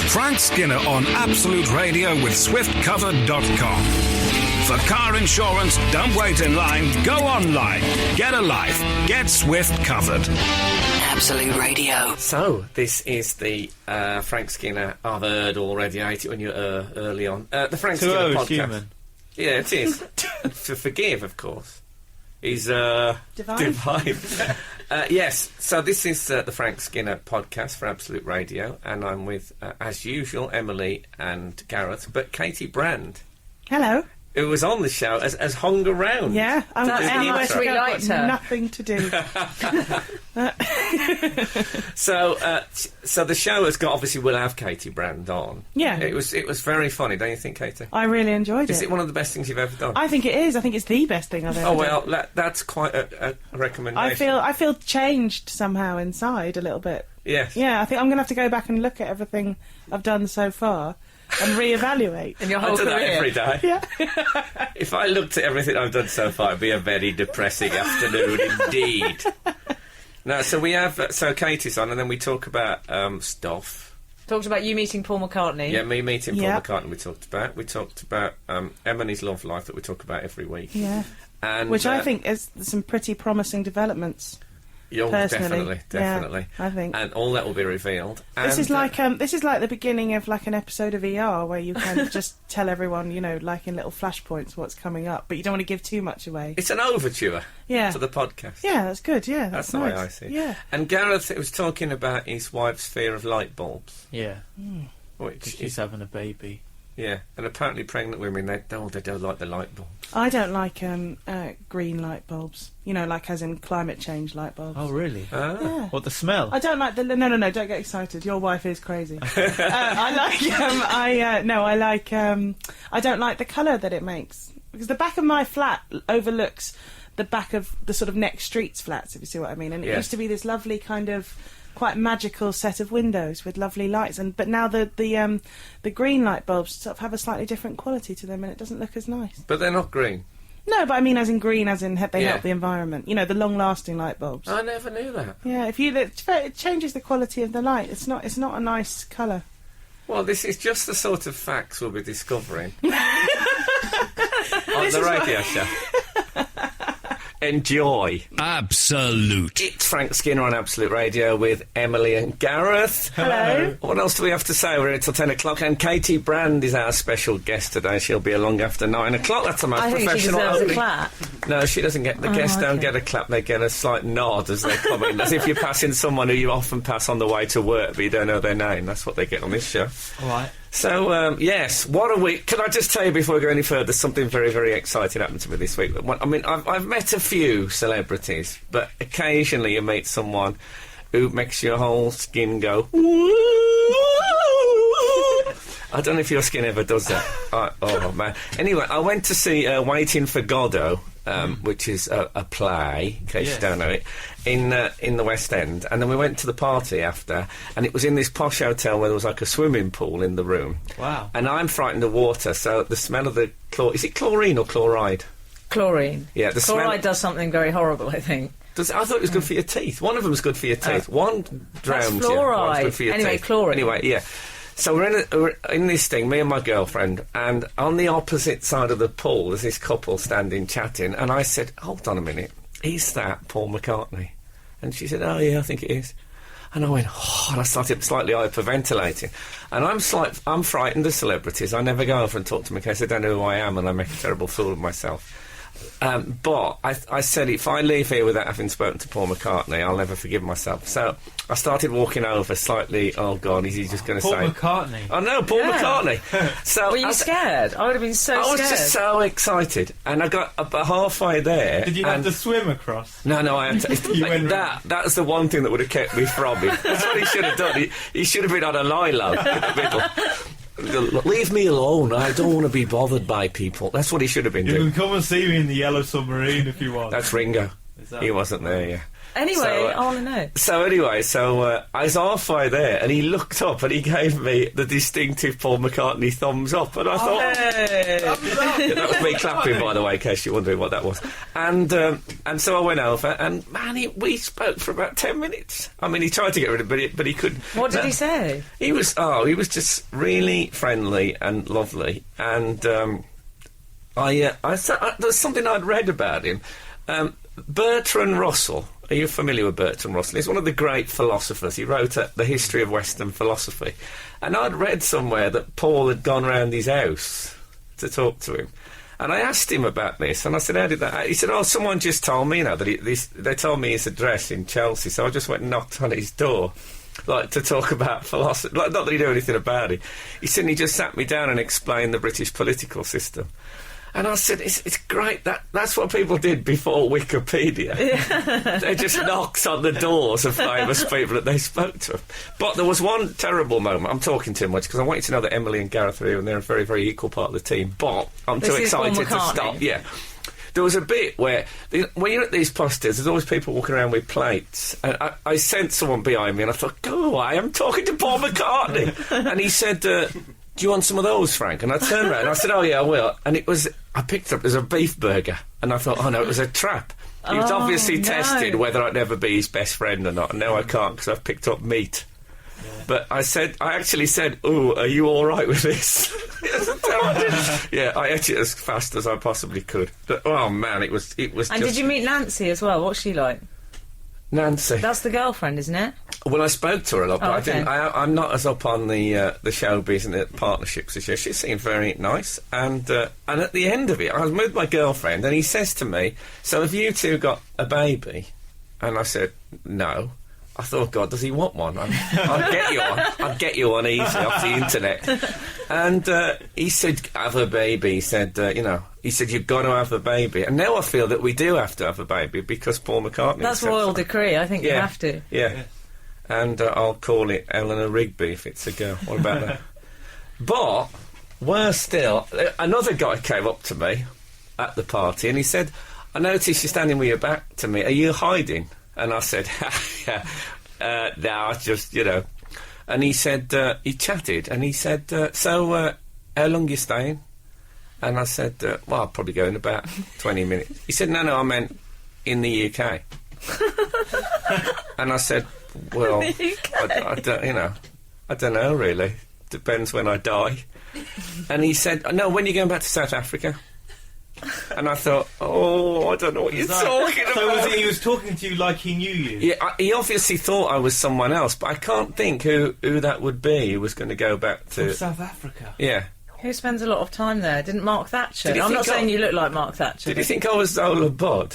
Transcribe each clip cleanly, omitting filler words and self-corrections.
Frank Skinner on Absolute Radio with SwiftCover.com. For car insurance, don't wait in line. Go online. Get a life. Get Swift Covered. Absolute Radio. So, this is the Frank Skinner. I've heard already. I hate it when you're early on. The Frank Skinner podcast. Human. Yeah, it is. To forgive, of course. He's divine. Yes, so this is the Frank Skinner podcast for Absolute Radio, and I'm with, as usual, Emily and Gareth, but Katy Brand. Hello. Who was on the show, has hung around. Yeah, That's we liked her. Nothing to do. So the show has got, obviously we'll have Katy Brand on. Yeah. It was very funny, don't you think, Katy? I really enjoyed it. Is it one of the best things you've ever done? I think it is. I think it's the best thing I've ever done. Oh, well, that's quite a recommendation. I feel changed somehow inside a little bit. Yes. Yeah, I think I'm going to have to go back and look at everything I've done so far and reevaluate. In your whole I do career. that every day. Yeah. If I looked at everything I've done so far, it'd be a very depressing afternoon indeed. No, so we have... so Katie's on, and then we talk about stuff. Talked about you meeting Paul McCartney. Yeah, me meeting Paul Yep. McCartney we talked about. We talked about Emily's love life that we talk about every week. Yeah. And, Which I think is some pretty promising developments. Yeah, personally. definitely. Yeah, I think. And all that will be revealed. This And, is like the beginning of like an episode of ER where you kind of just tell everyone, you know, like in little flashpoints what's coming up, but you don't want to give too much away. it's an overture Yeah. to the podcast. Yeah, that's good. Yeah, That's that's the nice. way I see it. Yeah. And Gareth was talking about his wife's fear of light bulbs, Yeah, which because is... she's having a baby. Yeah, and apparently pregnant women, they don't like the light bulbs. I don't like green light bulbs. You know, like as in climate change light bulbs. Oh, really? Yeah. What, the smell? I don't like the... No, don't get excited. Your wife is crazy. I don't like the colour that it makes. Because the back of my flat overlooks the back of the sort of next street's flats, if you see what I mean. And it Yes. used to be this lovely kind of quite magical set of windows with lovely lights. But now the green light bulbs sort of have a slightly different quality to them and it doesn't look as nice. But they're not green. No, but I mean as in green, as in they Yeah. help the environment. You know, the long-lasting light bulbs. I never knew that. Yeah, it changes the quality of the light. It's not a nice colour. Well, this is just the sort of facts we'll be discovering on the radio show. Enjoy. Absolute. It's Frank Skinner on Absolute Radio with Emily and Gareth. Hello. What else do we have to say? We're here till 10 o'clock, and Katy Brand is our special guest today. She'll be along after 9 o'clock. That's the most I think she professional deserves opening. a clap. No, she doesn't get... The guests don't get a clap, they get a slight nod as they come in. As if you're passing someone who you often pass on the way to work, but you don't know their name. That's what they get on this show. All right. So, yes, what a week. Can I just tell you before we go any further, something very, very exciting happened to me this week. I mean, I've met a few celebrities, but occasionally you meet someone who makes your whole skin go... I don't know if your skin ever does that. Oh, man. Anyway, I went to see Waiting for Godot, which is a play, in case you don't know it, in the West End. And then we went to the party after, and it was in this posh hotel where there was like a swimming pool in the room. Wow. And I'm frightened of water, so the smell of the... is it chlorine or chloride? Chlorine. Yeah, the Chloride smell... does something very horrible, I think. I thought it was good for your teeth. One of them's good for your teeth. One drowns you. fluoride. One's good for your Anyway, teeth. chlorine. Anyway, yeah. So we're in this thing, me and my girlfriend, and on the opposite side of the pool there's this couple standing chatting, and I said, hold on a minute, is that Paul McCartney? And she said, oh yeah, I think it is. And I went, oh, and I started slightly hyperventilating. And I'm frightened of celebrities. I never go over and talk to them in case they don't know who I am and I make a terrible fool of myself. But I said, if I leave here without having spoken to Paul McCartney, I'll never forgive myself. So I started walking over slightly, oh God, is he just going to say... Paul McCartney. Oh no, Paul McCartney. So Were you scared? I would have been so I scared. was just so excited. And I got about halfway there. Did you have to swim across? No, I had to... You went that's the one thing that would have kept me from him. That's what he should have done. He should have been on a lilo in the middle. Leave me alone. I don't want to be bothered by people. That's what he should have been You doing. can come and see me in the Yellow Submarine if you want. That's Ringo. Is that- He wasn't there, yeah. Anyway, So, I want to know. So I was halfway there, and he looked up and he gave me the distinctive Paul McCartney thumbs up, and I thought, Hey. that was me clapping, by the way, in case you're wondering what that was. And so I went over, and man, we spoke for about 10 minutes. I mean, he tried to get rid of it, but he couldn't. What did he say? He was just really friendly and lovely, and there's something I'd read about him. Bertrand Russell. Are you familiar with Bertrand Russell? He's one of the great philosophers. He wrote The History of Western Philosophy. And I'd read somewhere that Paul had gone round his house to talk to him. And I asked him about this, and I said, how did that... He said, someone just told me, that they told me his address in Chelsea, so I just went and knocked on his door, like, to talk about philosophy. Like, not that he knew anything about it. He said he just sat me down and explained the British political system. And I said, it's great. That's what people did before Wikipedia. Yeah. They just knocked on the doors of famous people that they spoke to. But there was one terrible moment. I'm talking too much because I want you to know that Emily and Gareth are here and they're a very, very equal part of the team. But I'm too excited to stop. Yeah. There was a bit where, when you're at these posters, there's always people walking around with plates. And I sent someone behind me and I thought, go away, I'm talking to Paul McCartney. And he said... do you want some of those, Frank? And I turned around and I said, oh, yeah, I will. And I picked up, there's a beef burger. And I thought, oh, no, it was a trap. He was obviously tested whether I'd ever be his best friend or not. And now I can't because I've picked up meat. Yeah. But I actually said, oh, are you all right with this? Yeah, I ate it as fast as I possibly could. But, oh, man, it was And just... did you meet Nancy as well? What's she like? Nancy. That's the girlfriend, isn't it? Well, I spoke to her a lot, but okay. I'm not as up on the showbiz and the partnerships as she. She seemed very nice, and at the end of it, I was with my girlfriend, and he says to me, "So have you two got a baby?" And I said, "No." I thought, God, does he want one? I'll get you one. I'll get you one easy off the internet. And he said, have a baby. He said, he said, you've got to have a baby. And now I feel that we do have to have a baby because Paul McCartney... That's royal decree. I think you have to. Yeah. And I'll call it Eleanor Rigby if it's a girl. What about that? But, worse still, another guy came up to me at the party and he said, I noticed you're standing with your back to me. Are you hiding? And I said, no, I just, And he said, he chatted, and he said, so, how long you staying? And I said, well, I'll probably go in about 20 minutes. He said, no, I meant in the UK. And I said, well, I don't know, really. Depends when I die. And he said, no, when are you going back to South Africa? And I thought, I don't know what you're talking about. So he was talking to you like he knew you? Yeah, he obviously thought I was someone else, but I can't think who that would be who was going to go back to... From South Africa? Yeah. Who spends a lot of time there? Didn't Mark Thatcher? I'm not saying you look like Mark Thatcher. Did you think I was Zola Budd?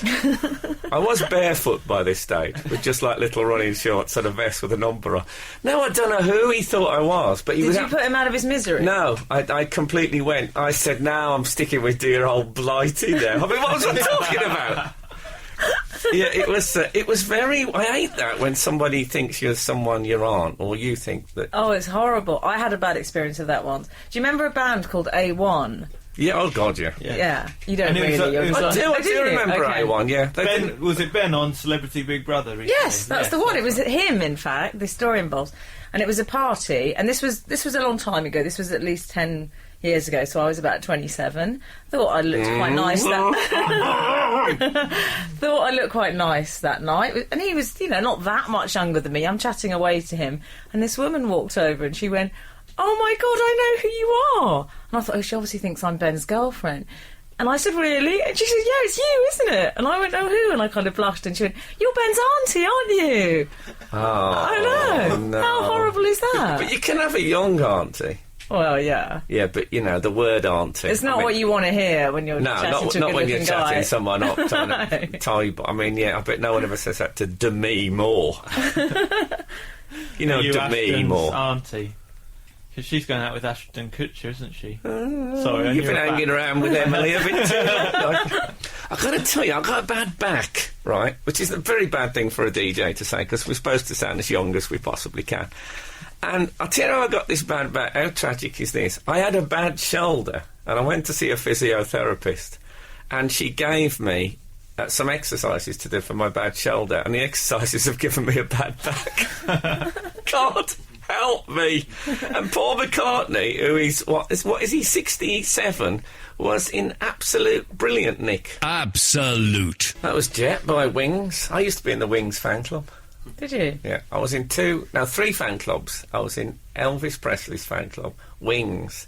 I was barefoot by this stage, with just like little running shorts and a vest with a number on. No, I don't know who he thought I was, but he was... Did you put him out of his misery? No, I completely went. I said, now I'm sticking with dear old Blighty now. I mean, what was I talking about? Yeah, it was very... I hate that when somebody thinks you're someone you aren't, or you think that... Oh, it's horrible. I had a bad experience of that once. Do you remember a band called A1? Yeah, oh God, yeah. Yeah, you don't really. I do remember A1, yeah. Was it Ben on Celebrity Big Brother recently? Yes, that's the one. It was him, in fact, this story involves. And it was a party, and this was a long time ago. This was at least 10 years ago, so I was about 27. Thought I looked quite nice that night. And he was, not that much younger than me. I'm chatting away to him, and this woman walked over and she went, oh my God, I know who you are. And I thought, she obviously thinks I'm Ben's girlfriend. And I said, really? And she said, yeah, it's you, isn't it? And I went, oh, who? And I kind of blushed, and she went, you're Ben's auntie, aren't you? Oh, I know. No. How horrible is that? But you can have a young auntie. Well, yeah. Yeah, but, the word auntie... It's not what you want to hear when you're chatting to a not when you're guy. chatting someone up, trying to tie... I mean, yeah, I bet no one ever says that to Demi Moore. Demi Moore. Auntie. Because she's going out with Ashton Kutcher, isn't she? Sorry, you've been hanging around with Emily a bit too long. I've got to tell you, I've got a bad back, right? Which is a very bad thing for a DJ to say, because we're supposed to sound as young as we possibly can. And I'll tell you how I got this bad back. How tragic is this? I had a bad shoulder, and I went to see a physiotherapist, and she gave me some exercises to do for my bad shoulder, and the exercises have given me a bad back. God help me! And Paul McCartney, who is what is he, 67, was in absolute brilliant nick. Absolute. That was Jet by Wings. I used to be in the Wings fan club. Did you? Yeah, I was in 3 fan clubs. I was in Elvis Presley's fan club, Wings,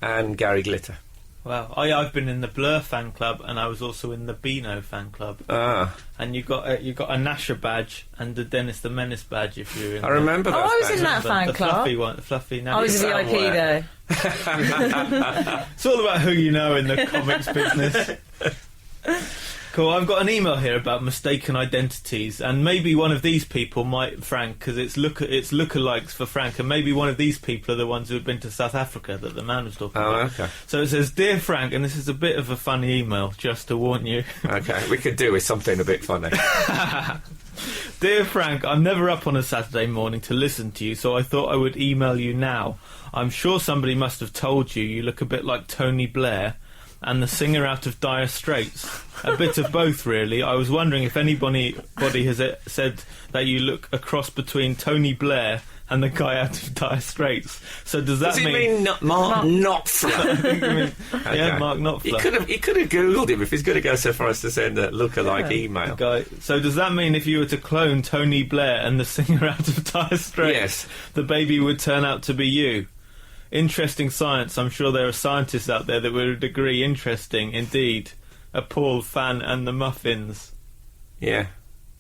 and Gary Glitter. Wow, I've been in the Blur fan club, and I was also in the Beano fan club. Ah, And you got a Nasher badge and the Dennis the Menace badge if you're in. I remember those. Oh, I was in bands. that fan the club. fluffy one, the fluffy. I was a VIP somewhere. though. It's all about who you know in the comics business. Cool, I've got an email here about mistaken identities, and maybe one of these people might, Frank, because it's lookalikes for Frank, and maybe one of these people are the ones who had been to South Africa that the man was talking about. Okay. So it says, "Dear Frank," and this is a bit of a funny email, just to warn you. Okay, we could do with something a bit funny. "Dear Frank, I'm never up on a Saturday morning to listen to you, so I thought I would email you now. I'm sure somebody must have told you you look a bit like Tony Blair and the singer out of Dire Straits. A bit of both, really. I was wondering if anybody has said that you look a cross between Tony Blair and the guy out of Dire Straits. So does that Does it mean Mark Knopfler? Yeah, Mark Knopfler. He could have Googled him if he's going to go so far as to send a lookalike email. Guy. So does that mean if you were to clone Tony Blair and the singer out of Dire Straits, Yes. the baby would turn out to be you? Interesting science. I'm sure there are scientists out there that would agree. Interesting indeed. A Paul fan and the muffins. Yeah.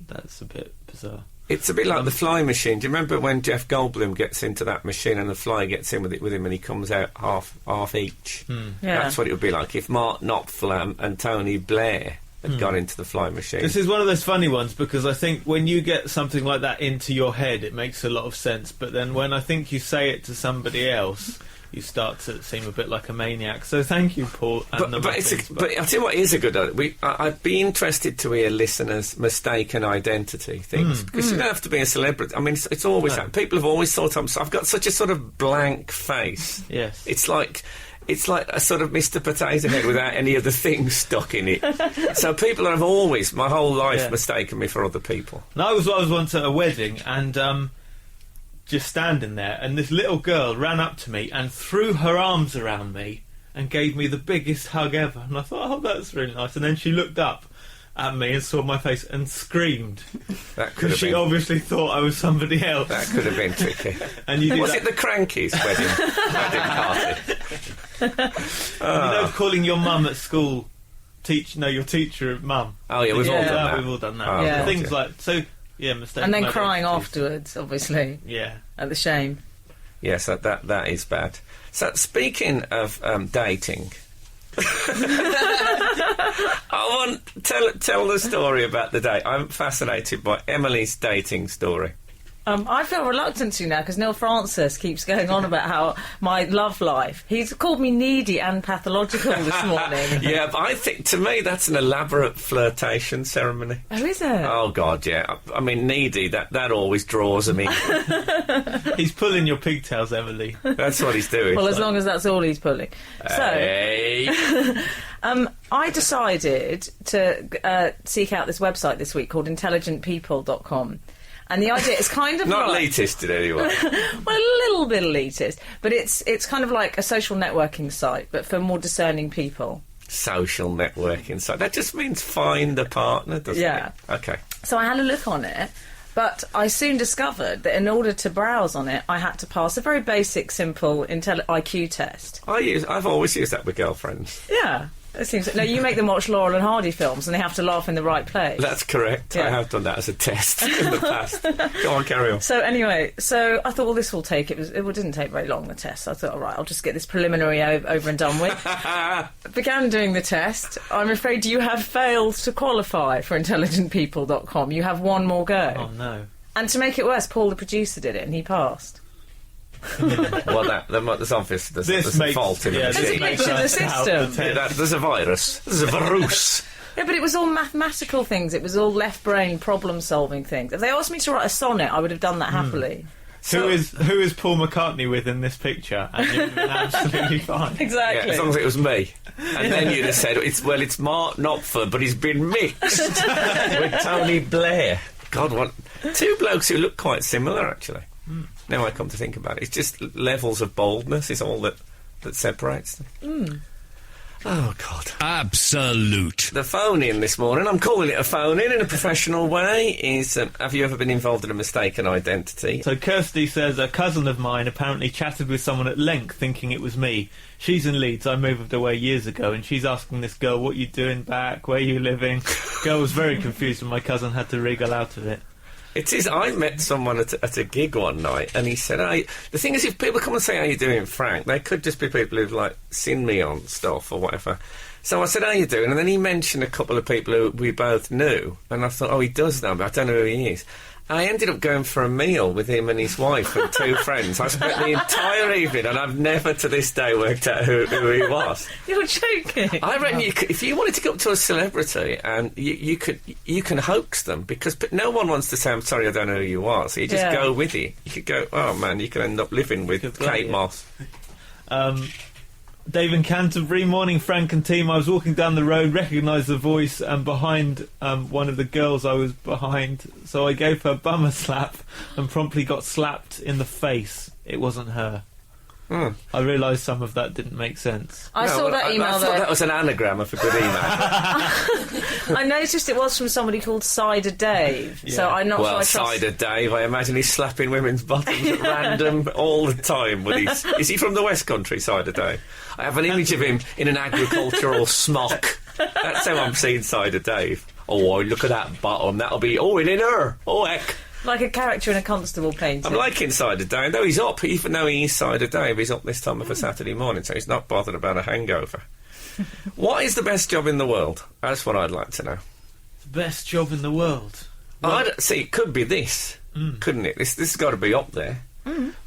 That's a bit bizarre. It's a bit like the fly machine. Do you remember when Jeff Goldblum gets into that machine and the fly gets in with him and he comes out half each? Yeah. That's what it would be like if Mark Knopfler and Tony Blair had gone into the fly machine. This is one of those funny ones because I think when you get something like that into your head, it makes a lot of sense. But then when I think you say it to somebody else, you start to seem a bit like a maniac. So thank you, Paul. And But I'll tell you what is a good idea. I'd be interested to hear listeners' mistaken identity things because you don't have to be a celebrity. I mean, it's always happened. People have always thought I've got such a sort of blank face. Yes. It's like a sort of Mr. Potato Head without any of the things stuck in it. So people have always, my whole life, mistaken me for other people. I was once at a wedding and just standing there, and this little girl ran up to me and threw her arms around me and gave me the biggest hug ever. And I thought, oh, that's really nice. And then she looked up at me and saw my face and screamed That could because have she been. obviously thought I was somebody else. That could have been tricky. And you do Was that, it the Crankies wedding party? you know, calling your mum at school, your teacher mum. Oh yeah, we've all done that. We've all done that. Oh, Yeah. God, Things yeah. like mistaken. And then crying identities. afterwards, obviously, Yeah. at the shame. Yes, that is bad. So speaking of dating, I want tell the story about the date. I'm fascinated by Emily's dating story. I feel reluctant to now because Neil Francis keeps going on about how my love life. He's called me needy and pathological this morning. Yeah, but I think to me that's an elaborate flirtation ceremony. Oh, is it? Oh God, yeah. I mean, needy. That always draws them in. He's pulling your pigtails, Emily. That's what he's doing. Well, as long as that's all he's pulling. Hey. I decided to seek out this website this week called intelligentpeople.com. And the idea is kind of Not like... elitist in any way. Well, a little bit elitist. But it's kind of like a social networking site, but for more discerning people. Social networking site. That just means find a partner, doesn't Yeah. it? Okay. So I had a look on it, but I soon discovered that in order to browse on it, I had to pass a very basic, simple IQ test. I've always used that with girlfriends. Yeah. It seems. No, you make them watch Laurel and Hardy films, and they have to laugh in the right place. That's correct. Yeah. I have done that as a test in the past. Go on, carry on. So anyway, I thought, well, this will take. It didn't take very long, the test. I thought, all right, I'll just get this preliminary over and done with. Began doing the test. I'm afraid you have failed to qualify for intelligentpeople.com. You have one more go. Oh no. And to make it worse, Paul, the producer, did it, and he passed. Well, there's obvious. There's a fault in the There's a machine. glitch in the system. There's a virus. There's a virus. Yeah, but it was all mathematical things. It was all left-brain problem-solving things. If they asked me to write a sonnet, I would have done that happily. Who is Paul McCartney with in this picture? And you'd have been absolutely fine. Exactly. Yeah, as long as it was me. And then you'd have said, it's Mark Knopfler, but he's been mixed with Tony Blair. God, what... Two blokes who look quite similar, actually. Now I come to think about it. It's just levels of boldness is all that separates them. Oh, God. Absolute. The phone-in this morning, I'm calling it a phone-in in a professional way, is have you ever been involved in a mistaken identity? So Kirsty says, a cousin of mine apparently chatted with someone at length thinking it was me. She's in Leeds, I moved away years ago, and she's asking this girl, what you doing back, where you living? Girl was very confused and my cousin had to wriggle out of it. It is. I met someone at a gig one night, and he said, the thing is, if people come and say, how you doing, Frank, they could just be people who've, like, seen me on stuff or whatever. So I said, how you doing? And then he mentioned a couple of people who we both knew, and I thought, he does know, but I don't know who he is. I ended up going for a meal with him and his wife and two friends. I spent the entire evening, and I've never to this day worked out who he was. You're joking. I reckon you could, if you wanted to go up to a celebrity, and you can hoax them, because no one wants to say, I'm sorry, I don't know who you are. So you just go with it. You could go, oh man, you could end up living with Kate Moss. Dave in Canterbury, morning Frank and team. I was walking down the road, recognised the voice, and behind one of the girls I was behind, so I gave her bum a slap and promptly got slapped in the face. It wasn't her. I realised some of that didn't make sense. I saw that email. I thought that was an anagram of a good email. I noticed it was from somebody called Cider Dave. Yeah. So I'm not sure I trust... Cider Dave, I imagine he's slapping women's bottoms at random all the time. Is he from the West Country, Cider Dave? I have an image of him in an agricultural smock. That's how I'm seeing Cider Dave. Oh, look at that bottom. That'll be... Oh, in her. Oh, heck. Like a character in a Constable painting. I'm liking Cider Dave, though he's up. Even though he is Cider Dave, he's up this time of a Saturday morning, so he's not bothered about a hangover. What is the best job in the world? That's what I'd like to know. The best job in the world? See, it could be this, couldn't it? This has got to be up there.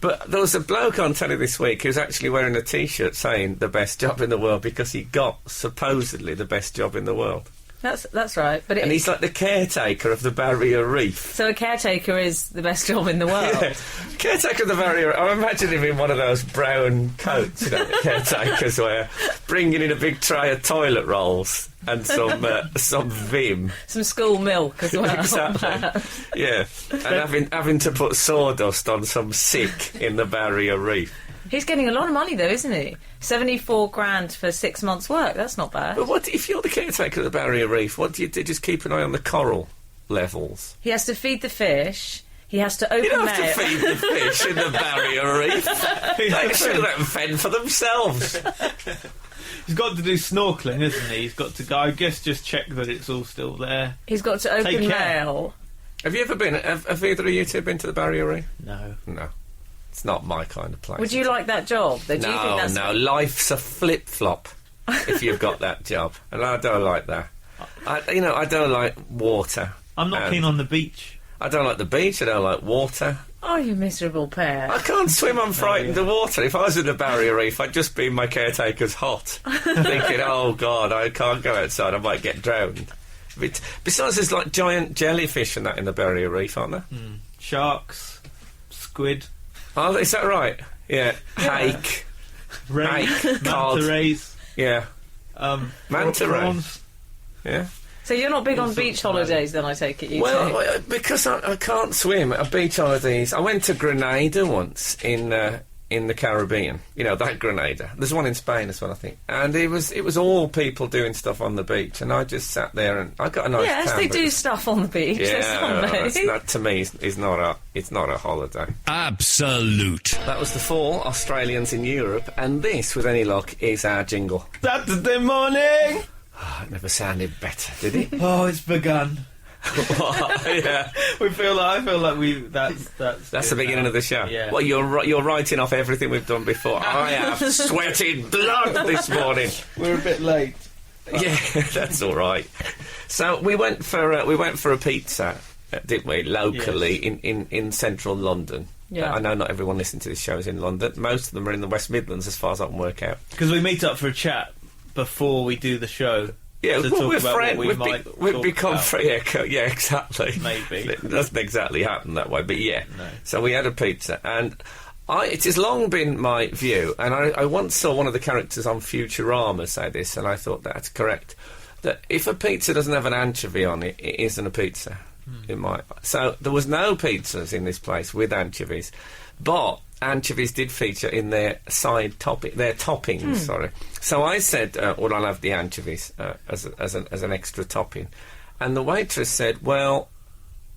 But there was a bloke on telly this week who was actually wearing a T-shirt saying the best job in the world because he got, supposedly, the best job in the world. That's right. And he's like the caretaker of the Barrier Reef. So a caretaker is the best job in the world. Yeah. Caretaker of the Barrier Reef. I'm imagining him in one of those brown coats, you know, that caretakers wear, bringing in a big tray of toilet rolls and some Vim. Some school milk as well. Exactly. Yeah. And having to put sawdust on some sick in the Barrier Reef. He's getting a lot of money, though, isn't he? 74 grand for 6 months' work. That's not bad. But what if you're the caretaker of the Barrier Reef? What do you do? Just keep an eye on the coral levels? He has to feed the fish. He has to open You don't have to feed the fish in the Barrier Reef. They should let them fend for themselves. He's got to do snorkelling, isn't he? He's got to go, I guess, just check that it's all still there. He's got to open mail. Have you ever been? Have either of you two been to the Barrier Reef? No. It's not my kind of place. Would you like that job? No, life's a flip-flop if you've got that job. And I don't like that. I don't like water. I'm not keen on the beach. I don't like the beach, I don't like water. Oh, you miserable pair. I can't swim, I'm frightened of water. If I was in the Barrier Reef, I'd just be in my caretaker's hut, thinking, oh, God, I can't go outside, I might get drowned. Besides, there's like giant jellyfish and that in the Barrier Reef, aren't there? Sharks, squid... Oh, is that right? Yeah. Hake. Manta rays. Yeah. Manta rays. Yeah. So you're not big on beach holidays, then, I take it, you Well, because I can't swim at beach holidays. I went to Grenada once in the Caribbean. You know, that Grenada. There's one in Spain as well, I think. And it was all people doing stuff on the beach, and I just sat there and I got a nice tan. Yes, they do stuff on the beach. Yeah, that to me is not a holiday. Absolute. That was the 4 Australians in Europe, and this, with any luck, is our jingle. Saturday morning! Oh, it never sounded better, did it? Oh, it's begun. Yeah. I feel like we. That's the beginning of the show. Yeah. Well, you're writing off everything we've done before. I have sweated blood this morning. We're a bit late. Yeah, that's all right. So we went for a pizza, didn't we? Locally, yes. in central London. Yeah. I know not everyone listening to this show is in London. Most of them are in the West Midlands, as far as I can work out. Because we meet up for a chat before we do the show. Yeah, to well, talk we're about friends. what we might We've talk become about. friends. Yeah, exactly. Maybe. It doesn't exactly happen that way, but yeah. No. So we had a pizza, and it has long been my view, and I once saw one of the characters on Futurama say this, and I thought that's correct, that if a pizza doesn't have an anchovy on it, it isn't a pizza. So there was no pizzas in this place with anchovies, but anchovies did feature in their toppings. Sorry. So I said, "Well, I'll have the anchovies as an extra topping," and the waitress said, "Well,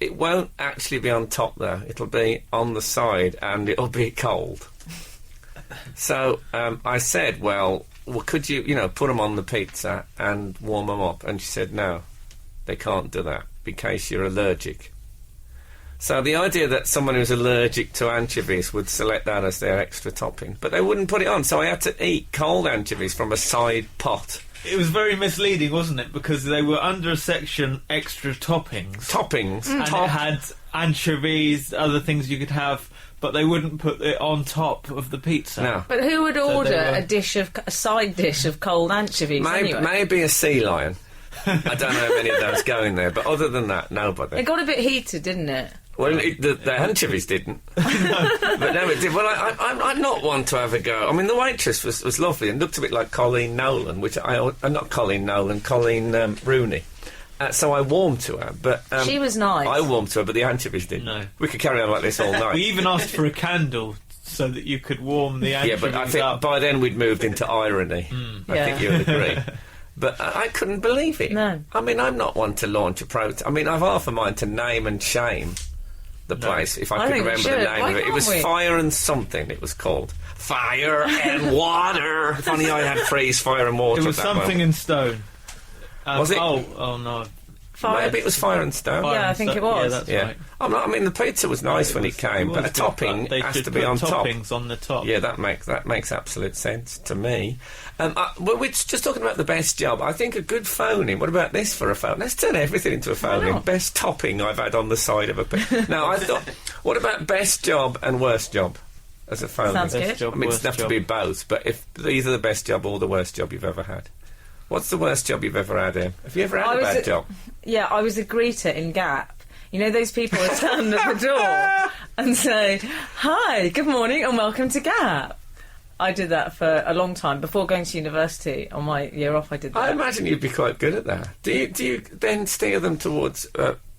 it won't actually be on top though. It'll be on the side, and it'll be cold." So I said, "Well, could you, put them on the pizza and warm them up?" And she said, "No, they can't do that in case you're allergic." So the idea that someone who's allergic to anchovies would select that as their extra topping, but they wouldn't put it on, so I had to eat cold anchovies from a side pot. It was very misleading, wasn't it? Because they were under a section extra toppings. Toppings. And it had anchovies, other things you could have, but they wouldn't put it on top of the pizza. No. But who would order they were- a side dish of cold anchovies anyway? Maybe a sea lion. I don't know how many of those go in there, but other than that, nobody. It got a bit heated, didn't it? Well, the anchovies didn't. But no, it did. Well, I'm not one to have a go. I mean, the waitress was lovely and looked a bit like Colleen Nolan, not Colleen Nolan, Colleen Rooney. So I warmed to her, but... she was nice. I warmed to her, but the anchovies didn't. No. We could carry on like this all night. We even asked for a candle so that you could warm the anchovies Yeah, but I think up. by then we'd moved into irony. I think you would agree. But I couldn't believe it. No. I mean, I'm not one to launch a protest. I mean, I've half a mind to name and shame the place, if I could think we remember the should. name Why of it. It was can't we? Fire and something, it was called. Fire and Water. Funny I had freeze, fire and water. It was at that something moment. in stone. Was it? Oh no. Maybe it was Fire and Stone. Yeah, I think it was. Yeah, that's Yeah. right. I mean, the pizza was nice when it came, but a was good, topping they has should to be put on top. toppings on the top. Yeah, that makes absolute sense to me. Well, we're just talking about the best job. I think a good phone-in. What about this for a phone? Let's turn everything into a phone-in. not? Best topping I've had on the side of a pizza. Now, I thought, what about best job and worst job as a phone-in? Sounds Best good. job, I mean, it worst doesn't have to job. be both, but if either the best job or the worst job you've ever had. What's the worst job you've ever had, Em? Have you ever had a bad job? Yeah, I was a greeter in Gap. You know those people who stand at the door and say, "Hi, good morning and welcome to Gap." I did that for a long time. Before going to university, on my year off, I did that. I imagine you'd be quite good at that. Do you then steer them towards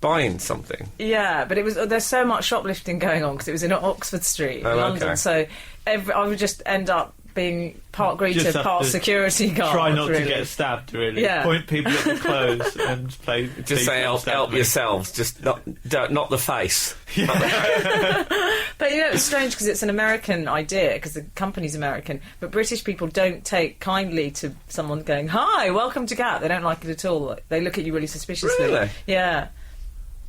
buying something? Yeah, but there's so much shoplifting going on because it was in Oxford Street in Oh, London. okay. So I would just end up being part Just greeter, have part to security guard. Try not really. to get stabbed, really. Yeah. Point people at the clothes and play. Just say help yourselves, just not the face. But it's strange because it's an American idea because the company's American, but British people don't take kindly to someone going, "Hi, welcome to Gap." They don't like it at all. They look at you really suspiciously. Really? Yeah.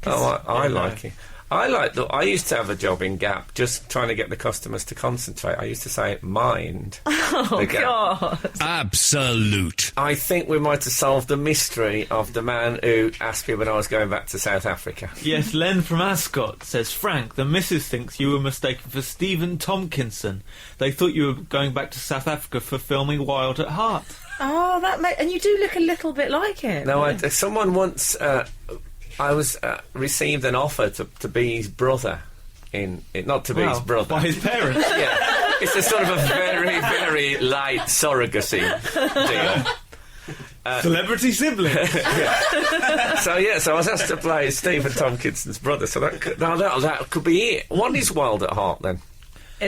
Oh, I Yeah, like it. I used to have a job in Gap, just trying to get the customers to concentrate. I used to say, mind. Oh, the Gap. God. Absolute. I think we might have solved the mystery of the man who asked me when I was going back to South Africa. Yes, Len from Ascot says, "Frank, the missus thinks you were mistaken for Stephen Tompkinson. They thought you were going back to South Africa for filming Wild at Heart." Oh, and you do look a little bit like him. No, someone once... I was received an offer to be his brother not to be his brother. By his parents. Yeah, it's a sort of a very, very light surrogacy deal. Celebrity sibling. So I was asked to play Stephen Tompkinson's brother. So that could be it. What is Wild at Heart then?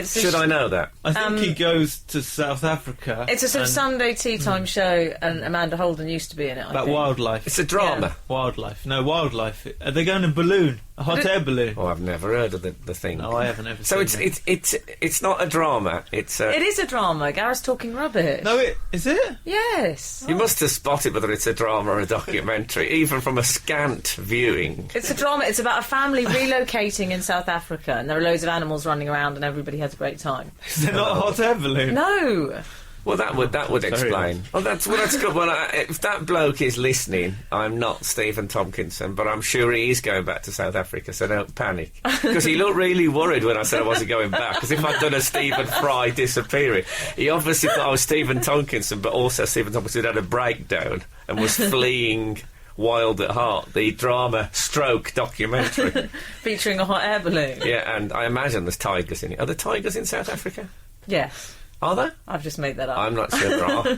Should I know that? I think he goes to South Africa. It's a sort of Sunday tea time show, and Amanda Holden used to be in it. I About think. wildlife. It's a drama. Wildlife. No, wildlife. Are they going in a balloon? A hot air balloon? Oh, I've never heard of the thing. No, I haven't ever So seen it's not a drama. It's It is a drama. Gareth's talking rubbish. No, is it? Yes. You must have spotted whether it's a drama or a documentary, even from a scant viewing. It's a drama. It's about a family relocating in South Africa, and there are loads of animals running around, and everybody has a great time. Is it not a hot air balloon? No. Well, that would Very explain. Well, that's good. Well, if that bloke is listening, I'm not Stephen Tompkinson, but I'm sure he is going back to South Africa, so don't panic. Because he looked really worried when I said I wasn't going back, because if I'd done a Stephen Fry disappearing, he obviously thought I was Stephen Tompkinson, but also Stephen Tompkinson had a breakdown and was fleeing Wild at Heart, the drama stroke documentary. Featuring a hot air balloon. Yeah, and I imagine there's tigers in it. Are there tigers in South Africa? Yes. Are there? I've just made that up. I'm not sure there are.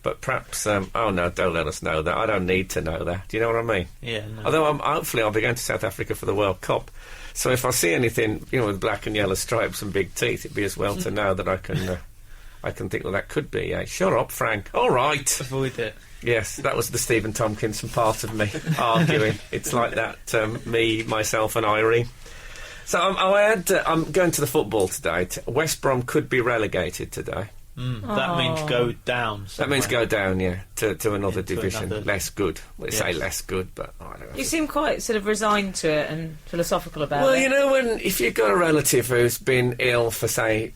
But perhaps, oh no, don't let us know that. I don't need to know that. Do you know what I mean? Yeah, no. Although hopefully I'll be going to South Africa for the World Cup. So if I see anything, with black and yellow stripes and big teeth, it'd be as well to know that I can think, well, that could be. Shut up, Frank. All right. Avoid it. Yes, that was the Stephen Tompkinson part of me arguing. It's like that, me, myself and Irene. So I'm going to the football today. West Brom could be relegated today. That means go down. That means go down, yeah, to another Into division. another- Less good. Let's say Yes. less good, but I don't know. You seem quite sort of resigned to it and philosophical about Well, it. if you've got a relative who's been ill for, say,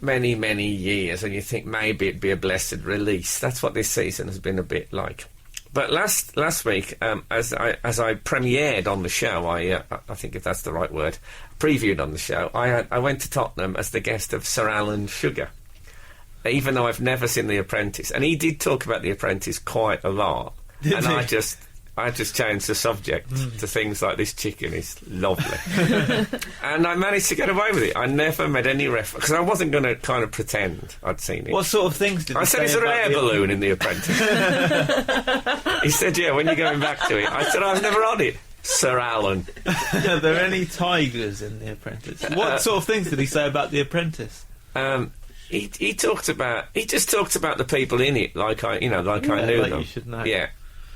many, many years, and you think maybe it'd be a blessed release, that's what this season has been a bit like. But last week, as I premiered on the show, I think if that's the right word, previewed on the show, I went to Tottenham as the guest of Sir Alan Sugar, even though I've never seen The Apprentice, and he did talk about The Apprentice quite a lot, and I just changed the subject to things like this chicken is lovely. And I managed to get away with it. I never made any reference, because I wasn't going to kind of pretend I'd seen it. What sort of things did I he said, say is there an about air the- balloon in The Apprentice? He said, yeah, when you're going back to it. I said, I was never on it. Sir Alan. Are there any tigers in The Apprentice? What sort of things did he say about The Apprentice? He just talked about the people in it, like I knew like them. you should know. Yeah.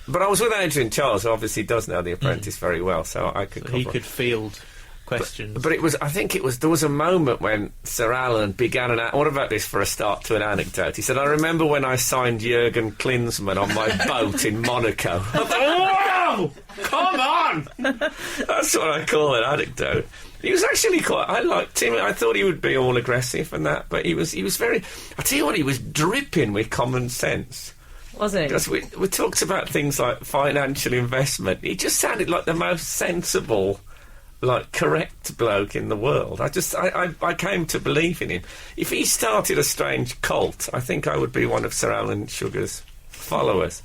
But I was with Adrian Charles, who obviously does know The Apprentice very well, so I could He cover could field questions. But there was a moment when Sir Alan began what about this for a start to an anecdote? He said, I remember when I signed Jurgen Klinsmann on my boat in Monaco. I thought, whoa! Come on! That's what I call an anecdote. He was actually I liked him. I thought he would be all aggressive and that, but he was very, I tell you what, he was dripping with common sense. Was it? Because we talked about things like financial investment. He just sounded like the most sensible, like, correct bloke in the world. I came to believe in him. If he started a strange cult, I think I would be one of Sir Alan Sugar's followers.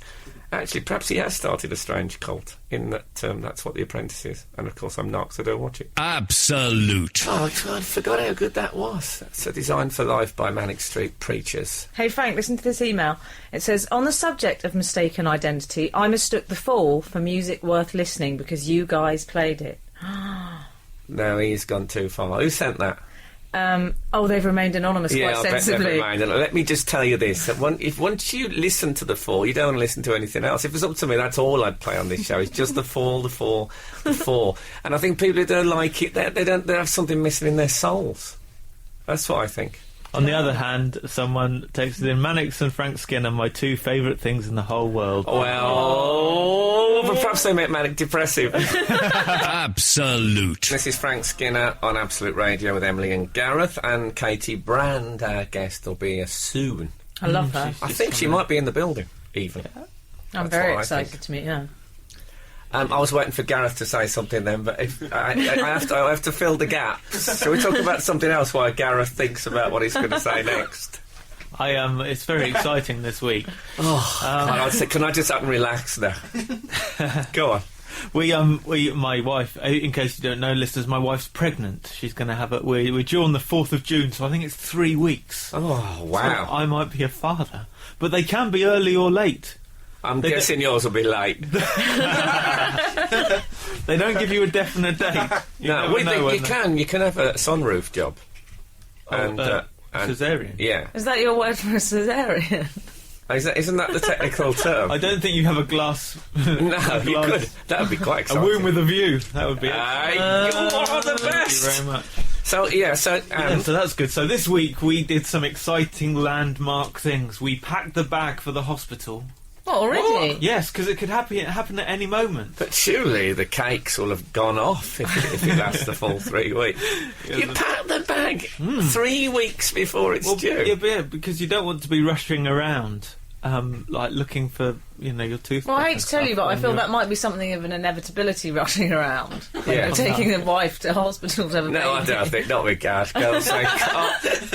Actually, perhaps he has started a strange cult, in that that's what The Apprentice is. And, of course, I'm not, so don't watch it. Absolute. Oh, I forgot how good that was. That's a Design for Life by Manic Street Preachers. Hey Frank, listen to this email. It says, on the subject of mistaken identity, I mistook The Fall for music worth listening because you guys played it. No, he's gone too far. Who sent that? They've remained anonymous Yeah, quite I bet sensibly. never mind. And let me just tell you this: that once you listen to The Fall, you don't want to listen to anything else. If it's up to me, that's all I'd play on this show. It's just The Fall, The Fall, The Fall. And I think people who don't like it, they have something missing in their souls. That's what I think. On the other hand, someone texted in, Mannix and Frank Skinner, my two favourite things in the whole world. Well, but perhaps they meant manic depressive. Absolute. This is Frank Skinner on Absolute Radio with Emily and Gareth, and Katy Brand, our guest, will be here soon. I love her. I think she might be in the building, even. I'm That's very what I excited think. to meet her. I was waiting for Gareth to say something then, but if I have to fill the gaps. Shall we talk about something else while Gareth thinks about what he's going to say next? It's very exciting this week. Can I just up and relax now? Go on. My wife, in case you don't know, listeners, my wife's pregnant. She's going to have we're due on the 4th of June, so I think it's 3 weeks. Oh, wow. So I might be a father. But they can be early or late. I'm guessing yours will be late. They don't give you a definite date. You can have a sunroof job. And cesarean. Yeah. Is that your word for a cesarean? Isn't that the technical term? I don't think you have a glass. No, you could. That would be quite A exciting. womb with a view. That would be it. You are the best. Thank you very much. So So that's good. So this week we did some exciting landmark things. We packed the bag for the hospital. What, already? Yes, because it could happen at any moment. But surely the cakes will have gone off if it lasts the full 3 weeks. You pack the bag 3 weeks before it's due. Yeah, because you don't want to be rushing around, like looking for, your toothpick. Well, I hate to tell you, but I feel that might be something of an inevitability rushing around. Yeah. Taking the wife to hospital to have a baby. No, I don't think, not with Gash. Girls say,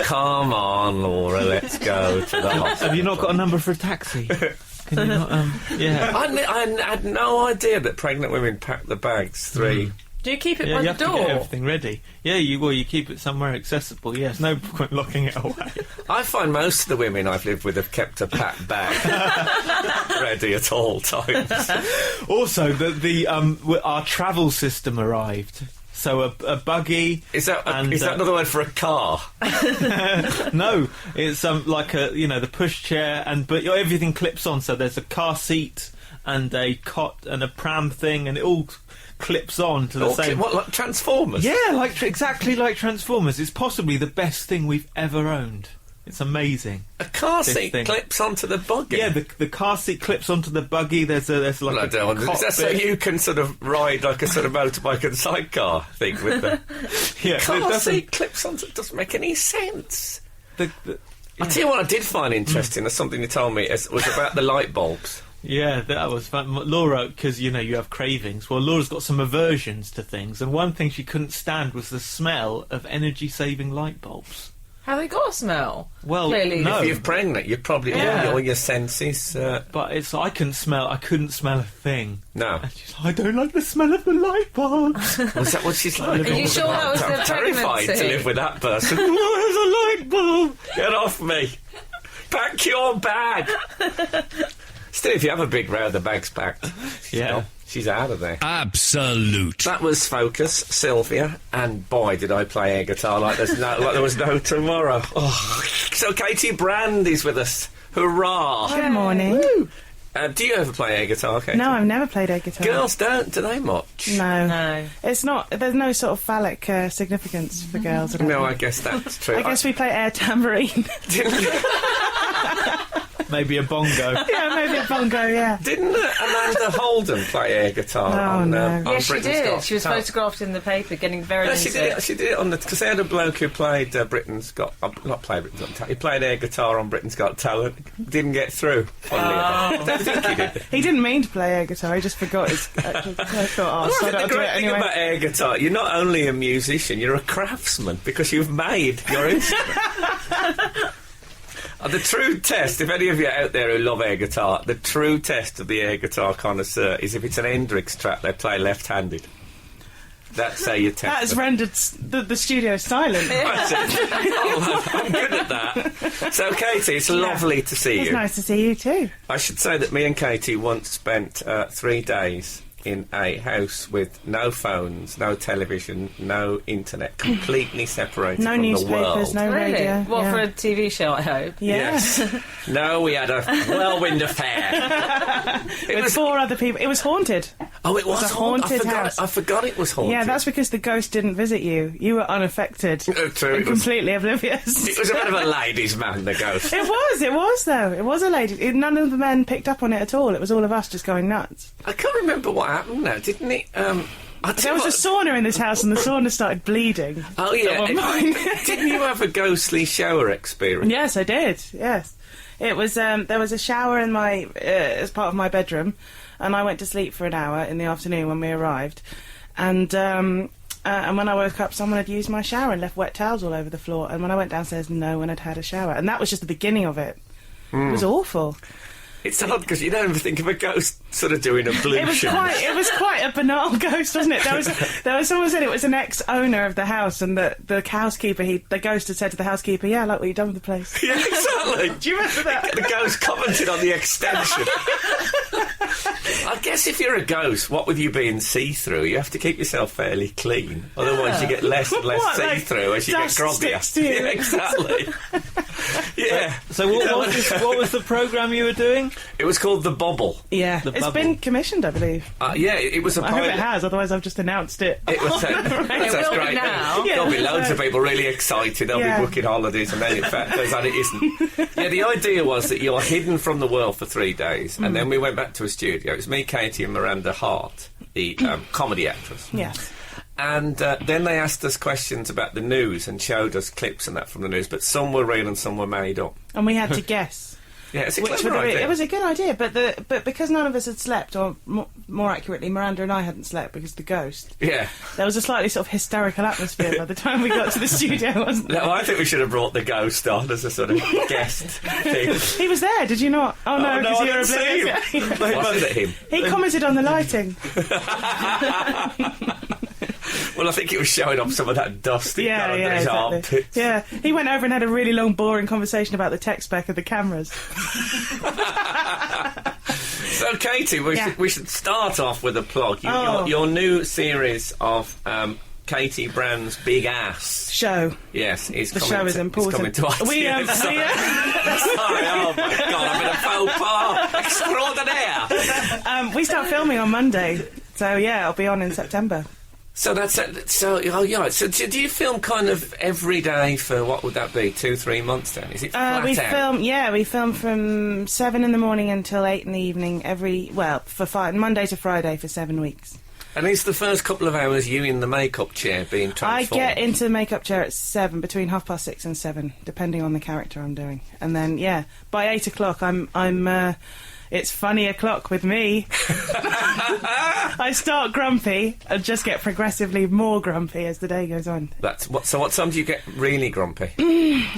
come on, Laura, let's go to the hospital. Have you not got a number for a taxi? Can you not, yeah. I had no idea that pregnant women pack the bags 3. Do you keep it Yeah, by you the have to door? get everything ready. Yeah, you keep it somewhere accessible. Yes, no point locking it away. I find most of the women I've lived with have kept a packed bag ready at all times. Also, our travel system arrived. So a buggy. Is that another word for a car? No, it's like the pushchair, but everything clips on. So there's a car seat and a cot and a pram thing, and it all clips on to the same. What, like Transformers? Yeah, exactly like Transformers. It's possibly the best thing we've ever owned. It's amazing. A car seat clips onto the buggy? Yeah, the car seat clips onto the buggy. There's like well, a cockpit. Is that so you can sort of ride like a sort of motorbike and sidecar thing with the... Yeah, car seat clips onto... It doesn't make any sense. Yeah. I'll tell you what I did find interesting, as something you told me, was about the light bulbs. Yeah, that was fun. Laura, because, you have cravings. Well, Laura's got some aversions to things, and one thing she couldn't stand was the smell of energy-saving light bulbs. Have they got a smell? Well, clearly. no. If you're pregnant, you probably... all your senses... But I couldn't smell a thing. No. And she's like, I don't like the smell of the light bulbs. Was that what she's like? Are you sure that was I'm the terrified pregnancy? to live with that person. Where's a light bulb? Get off me. Pack your bag. Still, if you have a big row, the bag's packed. Yeah. She's out of there. Absolute. That was Focus, Sylvia, and boy, did I play air guitar like there was no tomorrow. Oh. So Katy Brand is with us. Hurrah! Good morning. Woo. Do you ever play air guitar, Katy? No, I've never played air guitar. Girls don't, do they much? No. It's not. There's no sort of phallic significance for girls. No, I guess that's true. I guess we play air tambourine. Maybe a bongo. Yeah, maybe a bongo, yeah. Didn't Amanda Holden play air guitar on Yes, she Britain's did. Got She was Talent? photographed in the paper getting very No, into she did it on because they had a bloke who played Britain's Got... not played Britain's Got Talent. He played air guitar on Britain's Got Talent. Didn't get through. I don't think he did. He didn't mean to play air guitar, he just forgot his actual guitar. I thought, so The I'll do great it thing anyway. about air guitar, you're not only a musician, you're a craftsman because you've made your instrument. The true test, if any of you out there who love air guitar, the true test of the air guitar connoisseur is if it's an Hendrix track, they play left-handed. That's how you test That has them. rendered the studio silent. That's it. I'm good at that. So, Katy, it's lovely to see It's you. nice to see you too. I should say that me and Katy once spent 3 days in a house with no phones, no television, no internet, completely separated No from the newspapers, world. no Really? radio. What, yeah. for a TV show, I hope? Yeah. Yes. No, we had a whirlwind affair. With 4 other people. It was haunted. Oh, it was a haunted house. I forgot it was haunted. Yeah, that's because the ghost didn't visit you. You were unaffected. True, And it was- completely oblivious. It was a bit of a ladies' man, the ghost. It was though. It was a lady. None of the men picked up on it at all. It was all of us just going nuts. I can't remember what happened now, didn't it? There was a sauna in this house and the sauna started bleeding. Oh, yeah. Never mind. Didn't you have a ghostly shower experience? Yes, I did. Yes. It was, there was a shower in my, as part of my bedroom, and I went to sleep for an hour in the afternoon when we arrived. And when I woke up, someone had used my shower and left wet towels all over the floor. And when I went downstairs, no one had had a shower. And that was just the beginning of it. It was awful. It's odd because you don't ever think of a ghost sort of doing ablution. It was quite a banal ghost, wasn't it? There was someone said it was an ex-owner of the house, and the housekeeper, the ghost had said to the housekeeper, "Yeah, I like what you've done with the place." Yeah, exactly. Do you remember that? The ghost commented on the extension. I guess if you're a ghost, what with you being see-through, you have to keep yourself fairly clean. Otherwise, you get less and less What, like see-through as you get dust groggier. sticks to you? Yeah, exactly. Yeah. So what was the programme you were doing? It was called The Bobble. Yeah, The it's Bubble. been commissioned, I believe. Yeah, it was a I hope pilot. it has, otherwise I've just announced it. It was. That's will be great. now. There'll be loads of people really excited. They'll Yeah. be booking holidays, and then in fact, turns out it isn't. Yeah, the idea was that you're hidden from the world for 3 days, and then we went back to a studio. It was me, Katy, and Miranda Hart, the comedy actress. Yes. And then they asked us questions about the news and showed us clips and that from the news, but some were real and some were made up. And we had to guess. Yeah, it's a Which clever would have been, idea. it was a good idea, but because none of us had slept, or more accurately, Miranda and I hadn't slept because of the ghost, Yeah. there was a slightly sort of hysterical atmosphere by the time we got to the studio, wasn't there? No, I think we should have brought the ghost on as a sort of guest thing. He was there, did you not? Oh no, no, because I you were didn't see oblivious. Wasn't it him? He commented on the lighting. Well, I think it was showing off some of that dust he'd got under his armpits. Yeah, he went over and had a really long, boring conversation about the tech spec of the cameras. So, Katy, we should start off with a plug. Oh. Your new series of Katy Brand's Big Ass. Show. Yes, is The coming show is to, important. It's coming to us. We, Sorry, oh my God, I've been a faux pas extraordinaire. we start filming on Monday, so yeah, it'll be on in September. So that's it. So, oh yeah. So do you film kind of every day for, what would that be, 2-3 months then? Is it flat We out? we film from 7 in the morning until 8 in the evening for Monday to Friday for 7 weeks. And is the first couple of hours you in the makeup chair being I transformed? get into the makeup chair at 7, between 6:30 and 7, depending on the character I'm doing. And then, yeah, by 8 o'clock I'm it's funny o'clock with me. I start grumpy and just get progressively more grumpy as the day goes on. So what time do you get really grumpy?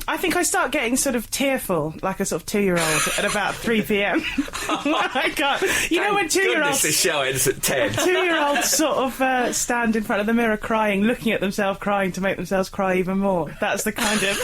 I think I start getting sort of tearful, like a sort of 2-year-old, at about 3 p.m. I can't. You know when Thank goodness 2-year-olds... the show ends at 10. 2-year-olds sort of stand in front of the mirror crying, looking at themselves crying to make themselves cry even more. That's the kind of...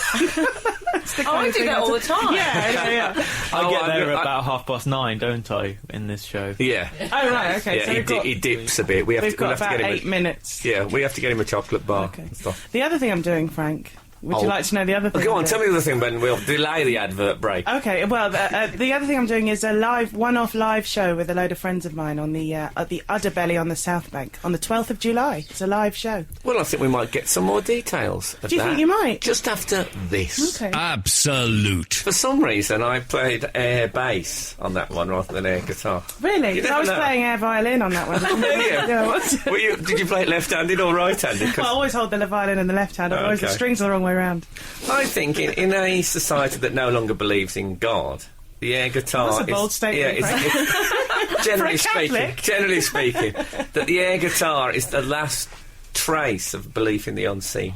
I do that all the time. Yeah. I get there I- about 9:30, don't I, in this show? Yeah. Oh, right, okay. Yeah, so he dips a bit. We'll we've have got to about get him 8 minutes. Yeah, we have to get him a chocolate bar Okay. and stuff. The other thing I'm doing, Frank, would you like to know the other thing? Go I'm on, doing? tell me the other thing, Ben. We'll delay the advert break. Okay, well, the other thing I'm doing is a one-off live show with a load of friends of mine on the at the Udderbelly on the South Bank on the 12th of July. It's a live show. Well, I think we might get some more details of that. Do you think you might? Just after this. Okay. Absolute. For some reason, I played air bass on that one rather than air guitar. Really? You 'Cause I never was know. playing air violin on that one. Yeah, what? Did you play it left-handed or right-handed? 'Cause Well, I always hold the violin in the left hand, otherwise the Okay. strings are the wrong way around. I think in a society that no longer believes in God, the air guitar That's a bold statement, it's generally For a Catholic. speaking, that the air guitar is the last trace of belief in the unseen.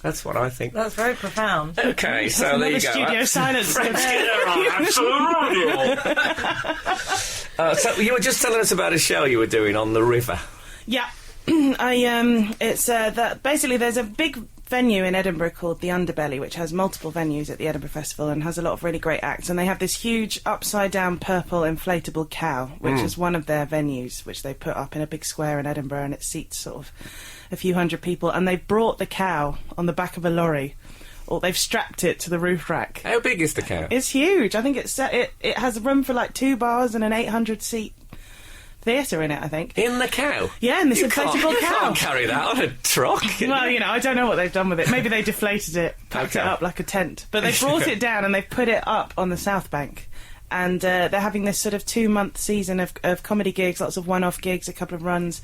That's what I think. That's very profound. Okay, so there Another you go. studio silence. Frank's today. So you were just telling us about a show you were doing on the river. Yeah, it's that basically there's a big venue in Edinburgh called the Underbelly, which has multiple venues at the Edinburgh Festival and has a lot of really great acts. And they have this huge upside-down purple inflatable cow, which is one of their venues, which they put up in a big square in Edinburgh, and it seats sort of a few hundred people. And they've brought the cow on the back of a lorry, or they've strapped it to the roof rack. How big is the cow? It's huge. I think it has room for like 2 bars and an 800-seat theatre in it, I think. In the cow? Yeah, in this You inflatable you cow. can't carry that on a truck. Well, you know, I don't know what they've done with it. Maybe they deflated it, packed it Okay. up like a tent. But they brought it down and they've put it up on the South Bank. And they're having this sort of 2-month season of comedy gigs, lots of one-off gigs, a couple of runs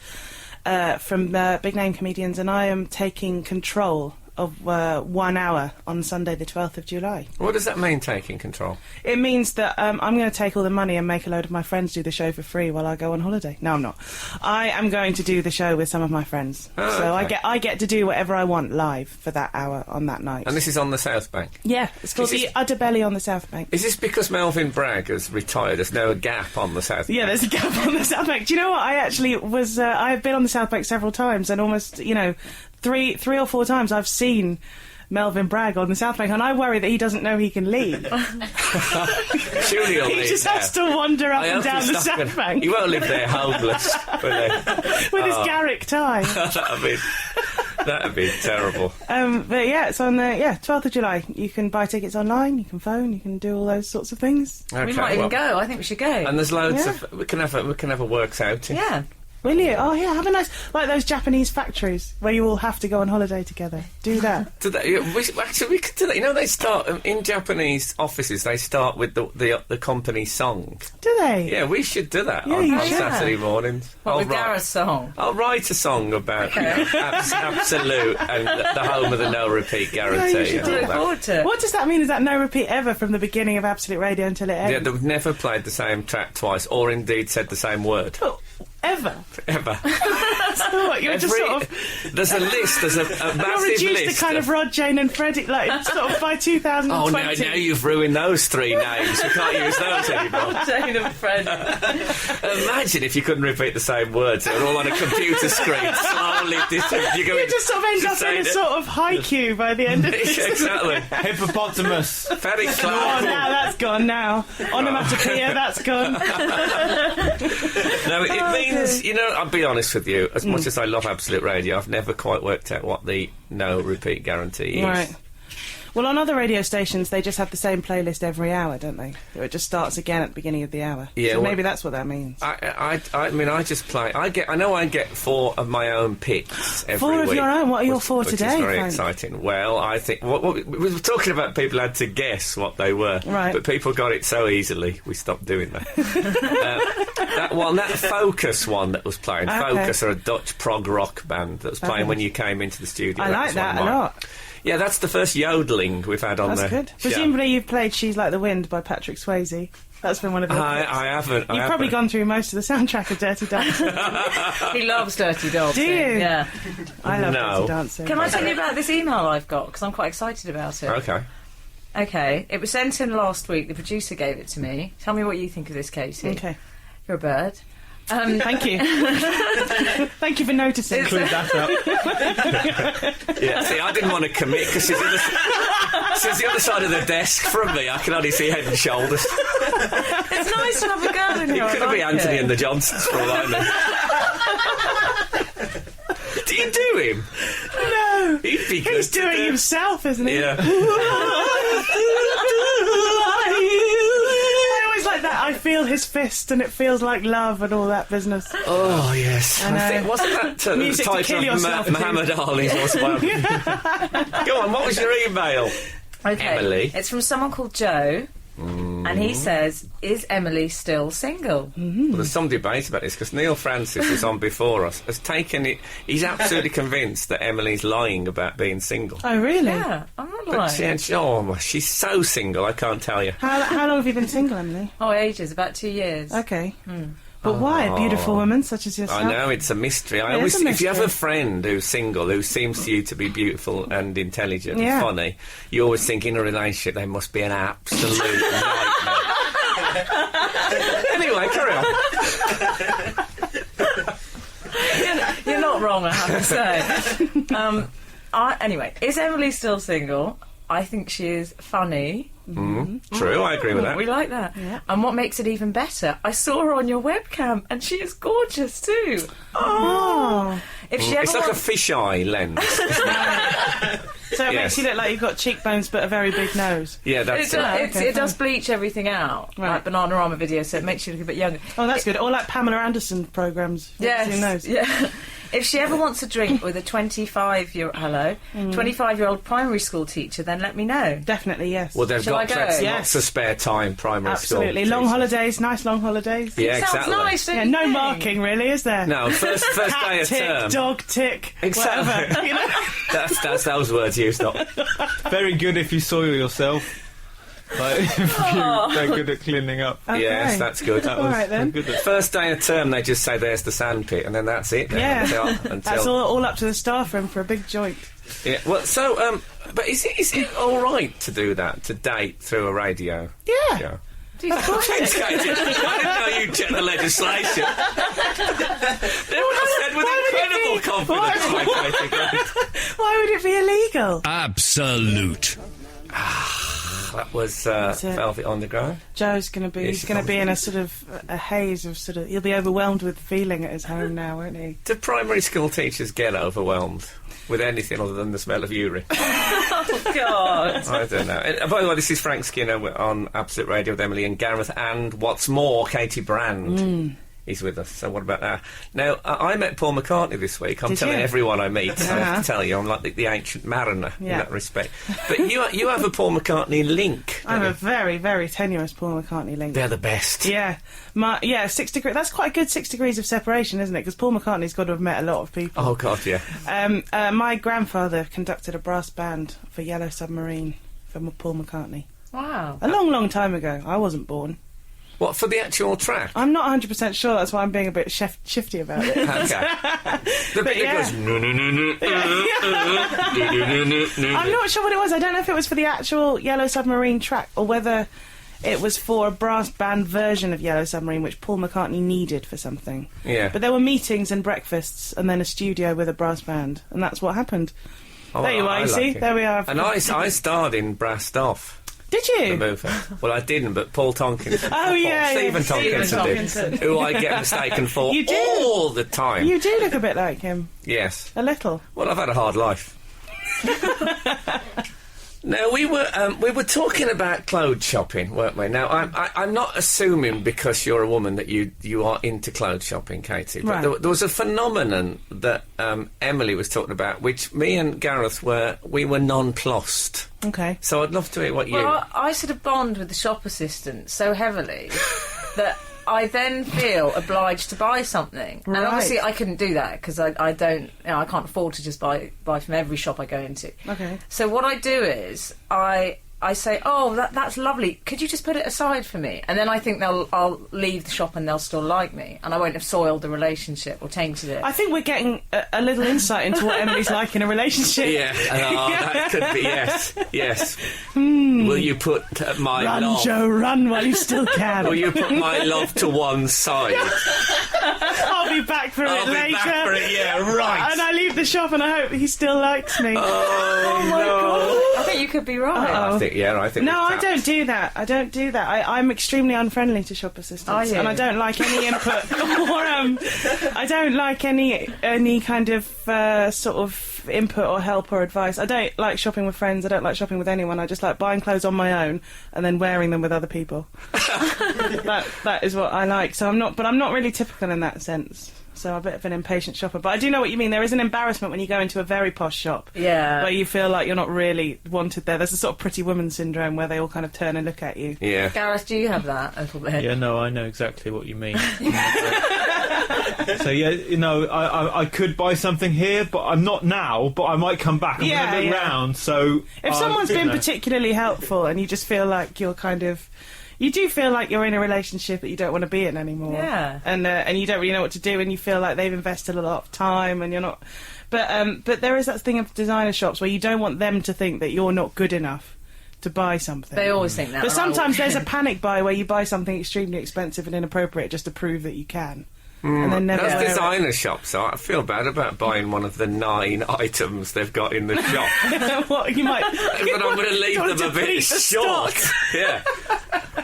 from big-name comedians. And I am taking control of 1 hour on Sunday the 12th of July. What does that mean, taking control? It means that I'm going to take all the money and make a load of my friends do the show for free while I go on holiday. No, I'm not. I am going to do the show with some of my friends. Oh, so okay. I get to do whatever I want live for that hour on that night. And this is on the South Bank. Yeah, it's called Is the this- Udderbelly on the South Bank. Is this because Melvin Bragg has retired? There's now a gap on the South Yeah, Bank? there's a gap on the South Bank. Do you know what? I actually was... I have been on the South Bank several times, and almost, you know, three or four times I've seen Melvin Bragg on the South Bank, and I worry that he doesn't know he can leave. Surely he'll He leave just there. has to wander up I and hope down he's the not South gonna- Bank He won't live there homeless, will he? with his Garrick tie. That'd be... That'd be terrible. But yeah, it's on the 12th of July. You can buy tickets online, you can phone, you can do all those sorts of things. Okay, We might even go. I think we should go. And there's loads Yeah. of we can have a works outing. yeah. Will you? Oh yeah, have a nice, like those Japanese factories where you all have to go on holiday together. Do that. Do they, actually, we could do that. You know, they start in Japanese offices. They start with the company song. Do they? Yeah, we should do that Yeah, on you on should. Saturday mornings. What, with Gareth's song? I'll write a song about absolute and the home of the no repeat guarantee. you should and do all Look that. forward to it. What does that mean? Is that no repeat ever from the beginning of Absolute Radio until it Yeah, ends? they've never played the same track twice, or indeed said the same word Oh, ever? ever. So what, you're just sort of... There's a list. There's a You're massive reduced list. to kind of Rod, Jane and Freddie, like, sort of by 2020. Oh, now you've ruined those three names. We can't use those anymore. Jane and Fred. Imagine if you couldn't repeat the same words. They're all on a computer screen, slowly disappearing. You just sort of end up in a sort of haiku by the end of this. Exactly. Hippopotamus. Very Oh, clever. now that's gone now. Onomatopoeia, that's gone. No, it means, you know, I'll be honest with you, as much as I love Absolute Radio, I've never quite worked out what the no repeat guarantee is. Right. Well, on other radio stations, they just have the same playlist every hour, don't they? It just starts again at the beginning of the hour. Yeah, so well- maybe that's what that means. I mean, I just play. I know I get 4 of my own picks every Four of week. your own? What are your 4 which today, is very Frank? exciting. Well, I think we were talking about people had to guess what they were, Right. but people got it so easily. We stopped doing that. That Focus one that was playing. Okay. Focus are a Dutch prog rock band that was playing Okay. when you came into the studio. I like was that one of a mine. lot. Yeah, that's the first yodeling we've had on That's the good. show. Presumably you've played She's Like the Wind by Patrick Swayze. That's been one of the I haven't. You've probably gone through most of the soundtrack of Dirty Dancing. He loves Dirty Dancing. Do you? Yeah. I love No. Dirty Dancing. Can I tell you about this email I've got? Because I'm quite excited about it. Okay. Okay. It was sent in last week. The producer gave it to me. Tell me what you think of this, Katie. Okay. You're a bird. Thank you. Thank you for noticing. Clear that up. Yeah, see, I didn't want to commit because she's the other side of the desk from me. I can only see head and shoulders. It's nice to have a girl in It here. could I be like Anthony it. and the Johnsons for all I know. Do you do him? No. He'd be good He's to doing do. himself, isn't he? Yeah. I always like that. I feel his fist and it feels like love and all that business. Oh, yes. I know. think, wasn't that the Music to title kill of yourself, Muhammad Ali's autobiography? Go on, what was your email? Okay. Emily. It's from someone called Joe. And he says, is Emily still single? Well, there's some debate about this because Neil Francis is on before us. Has taken it. He's absolutely convinced that Emily's lying about being single. Oh, really? Yeah, I'm not But lying. she's so single. I can't tell you. How long have you been single, Emily? Oh, ages, about 2 years. Okay. But why? A beautiful woman such as yourself? I know it's a mystery. I It always, is a if you have a mystery. friend who's single who seems to you to be beautiful and intelligent Yeah. and funny, you always think in a relationship they must be an absolute nightmare. Anyway, carry on. You're not wrong, I have to say. Anyway, is Emily still single? I think she is funny. True, I agree with that. We like that. Yeah. And what makes it even better, I saw her on your webcam and she is gorgeous too. Oh. If she ever It's like a wants- fisheye lens. So it Yes. makes you look like you've got cheekbones but a very big nose. Yeah, that's it. Okay, it does fine. bleach everything out, Right. like Bananarama video, so it makes you look a bit younger. Oh, that's good. Or like Pamela Anderson programmes. Have you seen those? Yeah. If she ever wants a drink with a 25-year-old primary school teacher, then let me know. Definitely, yes. Well, they've Shall I got go? lots Yes. of spare time, primary school. Absolutely. Long teachers. holidays, nice long holidays. Yeah, Sounds exactly. nice, don't Yeah, you no think? marking really, is there? No, first day Cat of tick, term. dog tick, Exactly. whatever. You know? That's those words used up. Very good if you soil yourself. Like, if you're very good at cleaning up. Okay. Yes, that's good. That All was right, then. good. First day of term, they just say there's the sandpit, and then that's it. Then, Yeah. until That's all up to the staff room for a big joint. Yeah. Well, so but is it all right to do that, to date through a radio? Yeah. show? Thanks, Katie. I didn't know you checked the legislation. They would have said with incredible confidence. by Katie Brand. Why would it be illegal? Absolute. that was it. Velvet Underground. Joe's going to be. Yes, He's going to be in a sort of a haze of sort of. He'll be overwhelmed with feeling at his home now, won't he? Do primary school teachers get overwhelmed with anything other than the smell of urine? Oh, God. I don't know. And, by the way, this is Frank Skinner on Absolute Radio with Emily and Gareth, and what's more, Katy Brand. Is with us, so what about that? Now, I met Paul McCartney this week. I'm Did telling you? everyone I meet, so I have to tell you, I'm like the ancient mariner in Yeah. that respect. But you have a Paul McCartney link. I have don't a very, very tenuous Paul McCartney link. They're the best. Yeah, 6 degrees. That's quite a good 6 degrees of separation, isn't it? Because Paul McCartney's got to have met a lot of people. Oh, God, yeah. My grandfather conducted a brass band for Yellow Submarine for Paul McCartney. Wow. A long, long time ago. I wasn't born. What, for the actual track? I'm not 100% sure. That's why I'm being a bit shifty about it. Okay. The bit yeah. that goes... No, no, no, no, no, no, no. I'm not sure what it was. I don't know if it was for the actual Yellow Submarine track or whether it was for a brass band version of Yellow Submarine, which Paul McCartney needed for something. Yeah. But there were meetings and breakfasts and then a studio with a brass band, and that's what happened. Oh, There you are, I you like see? it. There we are. And I starred in Brassed Off. Did The you? movie. Well, I didn't, but Paul Tompkins. Oh, yeah, Stephen yeah. Tompkinson Stephen did. Tompkinson. Who I get mistaken for You do. all the time. You do look a bit like him. Yes. A little. Well, I've had a hard life. Now, we were talking about clothes shopping, weren't we? Now, I'm not assuming because you're a woman that you are into clothes shopping, Katie. But Right. there was a phenomenon that Emily was talking about, which me and Gareth were nonplussed. Okay. So I'd love to hear what you... Well, I sort of bond with the shop assistant so heavily that I then feel obliged to buy something. Right. And obviously I couldn't do that because I don't, I can't afford to just buy from every shop I go into. Okay. So what I do is I say, oh, that's lovely. Could you just put it aside for me? And then I think I'll leave the shop and they'll still like me, and I won't have soiled the relationship or tainted it. I think we're getting a little insight into what Emily's like in a relationship. Yeah, that could be, yes. Will you put my Run, love... Joe, run while you still can. Will you put my love to one side? I'll be back for I'll it be later. back for it, yeah, right. And I leave the shop and I hope he still likes me. Oh, my God. I think you could be right. Uh-oh. I think No, we've I tapped. don't do that. I'm extremely unfriendly to shop assistants, Are you? and I don't like any input or I don't like any kind of sort of input or help or advice. I don't like shopping with friends. I don't like shopping with anyone. I just like buying clothes on my own and then wearing them with other people. that is what I like. So I'm not really typical in that sense. So I'm a bit of an impatient shopper. But I do know what you mean. There is an embarrassment when you go into a very posh shop. Yeah. Where you feel like you're not really wanted there. There's a sort of pretty woman syndrome where they all kind of turn and look at you. Yeah. Gareth, do you have that a little bit? Yeah, no, I know exactly what you mean. So yeah, I could buy something here, but I'm not now. But I might come back. I'm Yeah, going to look yeah. round. So If someone's been know. particularly helpful and you just feel like you're kind of... You do feel like you're in a relationship that you don't want to be in anymore. Yeah. And you don't really know what to do, and you feel like they've invested a lot of time and you're not... But there is that thing of designer shops where you don't want them to think that you're not good enough to buy something. They always think that. But and I sometimes will- there's a panic buy where you buy something extremely expensive and inappropriate just to prove that you can. And then never Those wear it. designer shops are. I feel bad about buying one of the 9 items they've got in the shop. What, you might... But I'm going to leave want them a to bit deplete the short. stock. Yeah.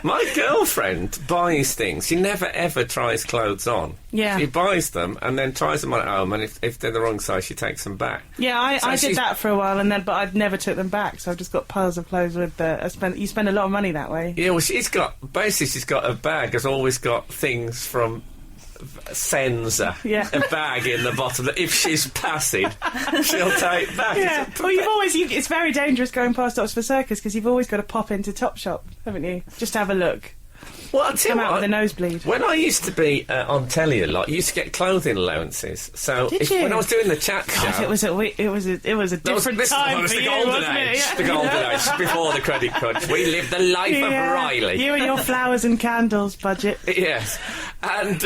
My girlfriend buys things. She never ever tries clothes on. Yeah. She buys them and then tries them on at home, and if they're the wrong size, she takes them back. Yeah, I So did she's- that for a while, but I never took them back. So I've just got piles of clothes with you spend a lot of money that way. Yeah, well, she's got a bag has always got things from Senza. Yeah. A bag in the bottom that if she's passing, she'll take back. Yeah. Well, it's very dangerous going past Oxford Circus because you've always got to pop into Topshop, haven't you? Just to have a look. Well, I'll tell Come you out what, with a nosebleed. when I used to be on telly a lot, I used to get clothing allowances. So Did you? when I was doing the chat God, show, it was a different this time was for the you, golden wasn't age. it? Yeah. The golden age before the credit crunch. We lived the life of Yeah. Riley. You and your flowers and candles budget. Yes, and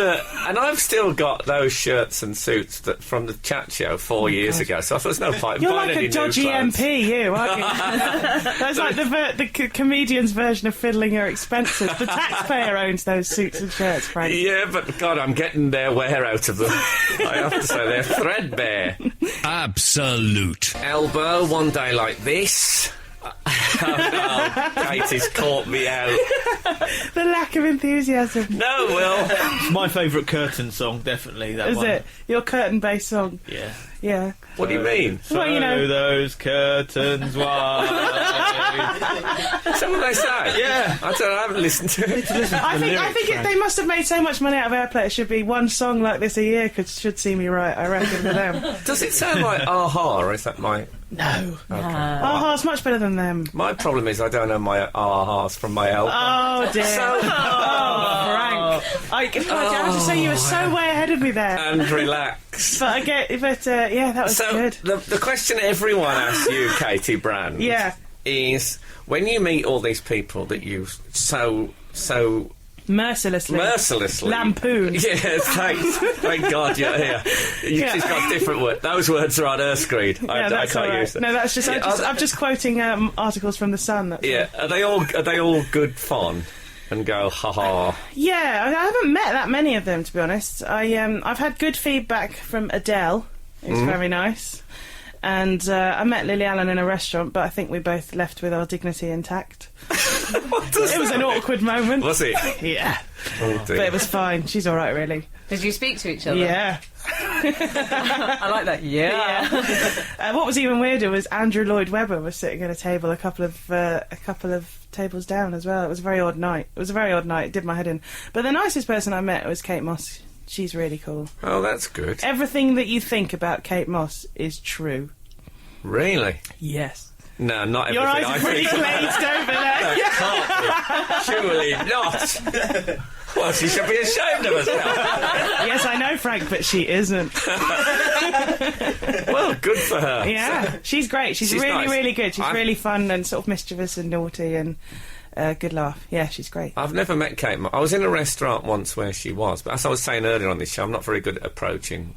I've still got those shirts and suits from the chat show 4 years ago. So I thought there's no point in You're buying like any a new dodgy clothes. MP, you, aren't you? That's like the comedian's version of fiddling your expenses. The taxpayer owns those suits and shirts, Frank. Yeah, but God, I'm getting their wear out of them. I have to say they're threadbare. Absolute. Elbow, one day like this. Oh, no, Katie's caught me out. The lack of enthusiasm. No, Will. It's my favourite Curtain song, definitely. That Is one. it? Your curtain-based song? Yeah. Yeah. What do you mean? Well, you know. Those curtains wide. Is that what they say? Yeah. I don't know, I haven't listened to it. I think they must have made so much money out of airplay. It should be one song like this a year should see me right, I reckon, for them. Does it sound like Aha, or is that my... No. It's much better than them. My problem is I don't know my Ahas from my album. Oh, dear. Frank. I have to say, you were so way ahead of me there. And relax. But yeah, that was So, good. the question everyone asks you, Katy Brand, Yeah. is when you meet all these people that you so Mercilessly. Lampoon. Yes, thanks. Thank God you're here. She's got different words. Those words are on her screen. I That's can't all right. use them. No, that's just. I'm just quoting articles from the Sun. That's Yeah, are they all good fun? And go, ha ha. Yeah, I haven't met that many of them, to be honest. I've had good feedback from Adele, who's very nice, and I met Lily Allen in a restaurant, but I think we both left with our dignity intact. It was an awkward moment. Was it? Yeah, Oh, but it was fine. She's all right, really. Did you speak to each other? Yeah. I like that. Yeah. What was even weirder was Andrew Lloyd Webber was sitting at a table a couple of tables down as well. It was a very odd night. It did my head in. But the nicest person I met was Kate Moss. She's really cool. Oh, that's good. Everything that you think about Kate Moss is true. Really? Yes. No, not everything. Your eyes are pretty glazed over there. Surely not. Well, she should be ashamed of herself. Yes, I know, Frank, but she isn't. Well, good for her. Yeah, she's great. She's really, nice. really good. She's really fun and sort of mischievous and naughty and good laugh. Yeah, she's great. I've never met Kate. I was in a restaurant once where she was, but as I was saying earlier on this show, I'm not very good at approaching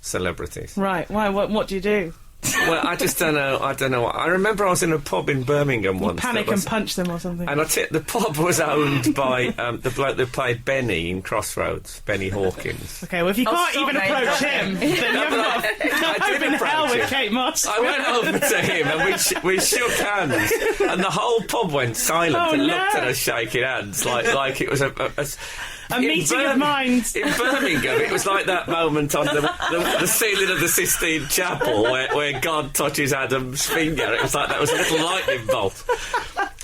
celebrities. Right. Why? What do you do? Well, I just don't know. I don't know. I remember I was in a pub in Birmingham once. Panic and punch them or something. And the pub was owned by the bloke that played Benny in Crossroads, Benny Hawkins. Okay, well, if you can't even approach him, then you haven't got I did in approach hell him. with Kate Moss. I went over to him and we shook hands, and the whole pub went silent and looked at us shaking hands like it was a meeting of minds. In Birmingham, it was like that moment on the ceiling of the Sistine Chapel where God touches Adam's finger. It was like that was a little lightning bolt.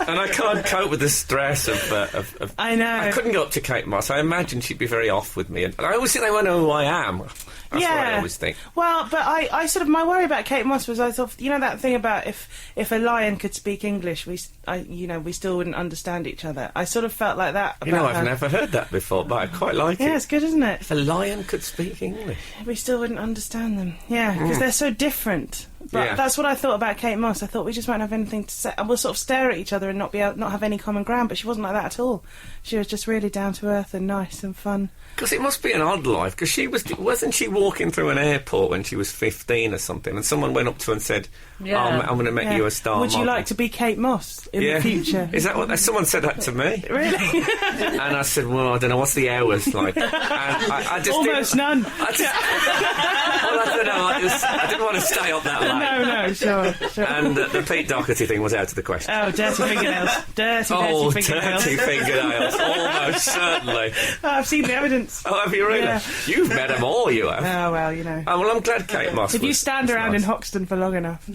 And I can't cope with the stress of I know. I couldn't go up to Kate Moss. I imagine she'd be very off with me. And I always think they won't know who I am. That's what I always think. Well, but I sort of, my worry about Kate Moss was I thought, you know that thing about if a lion could speak English, we still wouldn't understand each other. I sort of felt like that about I've her. never heard that before, but I quite like it. Yeah, it's good, isn't it? If a lion could speak English. We still wouldn't understand them. Yeah, because they're so different. But that's what I thought about Kate Moss. I thought we just won't have anything to say. And we'll sort of stare at each other and not have any common ground. But she wasn't like that at all. She was just really down to earth and nice and fun. Because it must be an odd life, because wasn't she walking through an airport when she was 15 or something, and someone went up to her and said, I'm going to make you a star Would you model. like to be Kate Moss in the future? Is that what... Someone said that to me. Really? And I said, well, I don't know, what's the hours like? And I just Almost none. Well, I don't know, I didn't want to stay up that late. No, sure. And the Pete Doherty thing was out of the question. Oh, dirty fingernails. Dirty fingernails. Dirty fingernails, almost certainly. Oh, I've seen the evidence. Oh, have you really? Yeah. You've met them all, you have. Oh, well, you know. Oh, well, I'm glad Kate Moss If you stand around in Hoxton for long enough.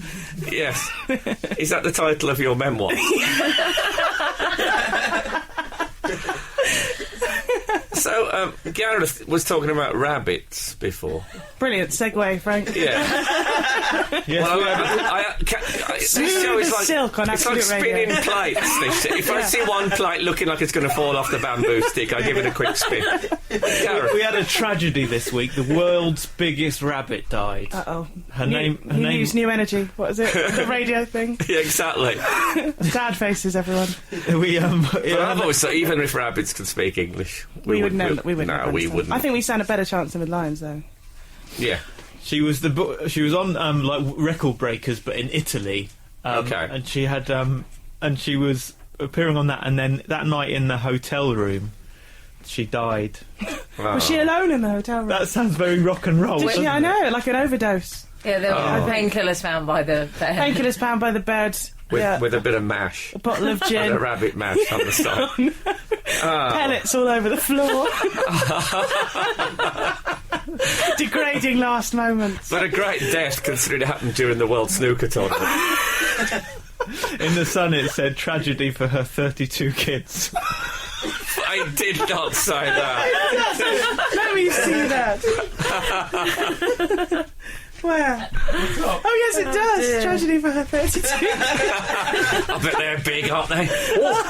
Yes. Is that the title of your memoir? So, Gareth was talking about rabbits before. Brilliant segue, Frank. Yeah. Smooth this show is as like silk on it's like Absolute spinning Radio. plates. This if I see one plate looking like it's going to fall off the bamboo stick, I give it a quick spin. Gareth. We had a tragedy this week. The world's biggest rabbit died. Uh-oh. Her name. Use New Energy. What is it? The radio thing? Yeah, exactly. Sad faces, everyone. But I've always thought, even if rabbits could speak English, we wouldn't. We wouldn't. No, we wouldn't. I think we stand a better chance than with lions, though. Yeah. She was on like Record Breakers, but in Italy. Okay. And she had and she was appearing on that, and then that night in the hotel room, she died. Oh. Was she alone in the hotel room? That sounds very rock and roll. I know, like an overdose. Yeah, there were painkillers found by the bed. Painkillers found by the bed. with a bit of mash. A bottle of And gin. a rabbit mash on the side. Pellets all over the floor. Degrading last moments. But a great death considering it happened during the World Snooker Tournament. In the Sun it said tragedy for her 32 kids. I did not say that. Let me see that. Where? Oh, yes, it does. dear. Tragedy for her 32. I bet they're big, aren't they? Well,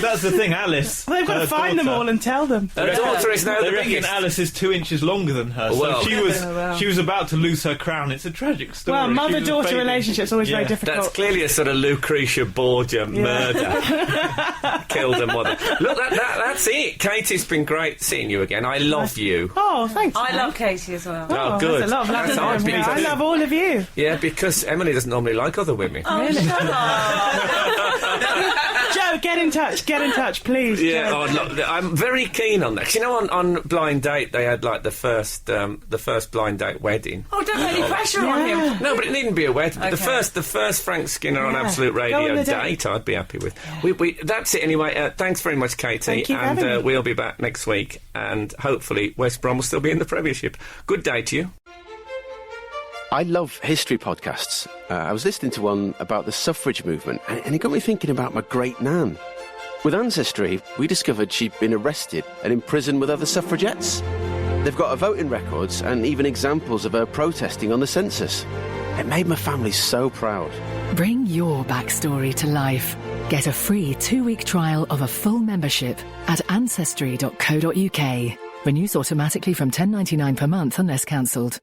that's the thing, Alice. They've got her to find them daughter- all and tell them. Her daughter is now They the reckon biggest. Alice is 2 inches longer than her, Well. so she was about to lose her crown. It's a tragic story. Well, She was mother-daughter fading. relationship's always very Yeah. difficult. That's clearly a sort of Lucretia Borgia murder. Killed her mother. Look, that's it. Katie's been great seeing you again. I love you. Oh, thanks. I love Katie as well. Oh, good. There's a lot of love That's in hard there. because- I love all of you. Yeah, because Emily doesn't normally like other women. Oh, shut up. Joe, get in touch, please. Yeah, Joe. oh, look, I'm very keen on that. 'Cause you know, on Blind Date, they had like the first Blind Date wedding. Oh, don't put any pressure on Yeah. him. No, but it needn't be a wedding. But Okay. the first Frank Skinner on Yeah. Absolute Go on Radio the date, date. I'd be happy with. That's it anyway. Thanks very much, Katie, Thank you for and having me. we'll be back next week. And hopefully, West Brom will still be in the Premiership. Good day to you. I love history podcasts. I was listening to one about the suffrage movement, and it got me thinking about my great nan. With Ancestry, we discovered she'd been arrested and imprisoned with other suffragettes. They've got her voting records and even examples of her protesting on the census. It made my family so proud. Bring your backstory to life. Get a free 2-week trial of a full membership at ancestry.co.uk. Renews automatically from $10.99 per month unless cancelled.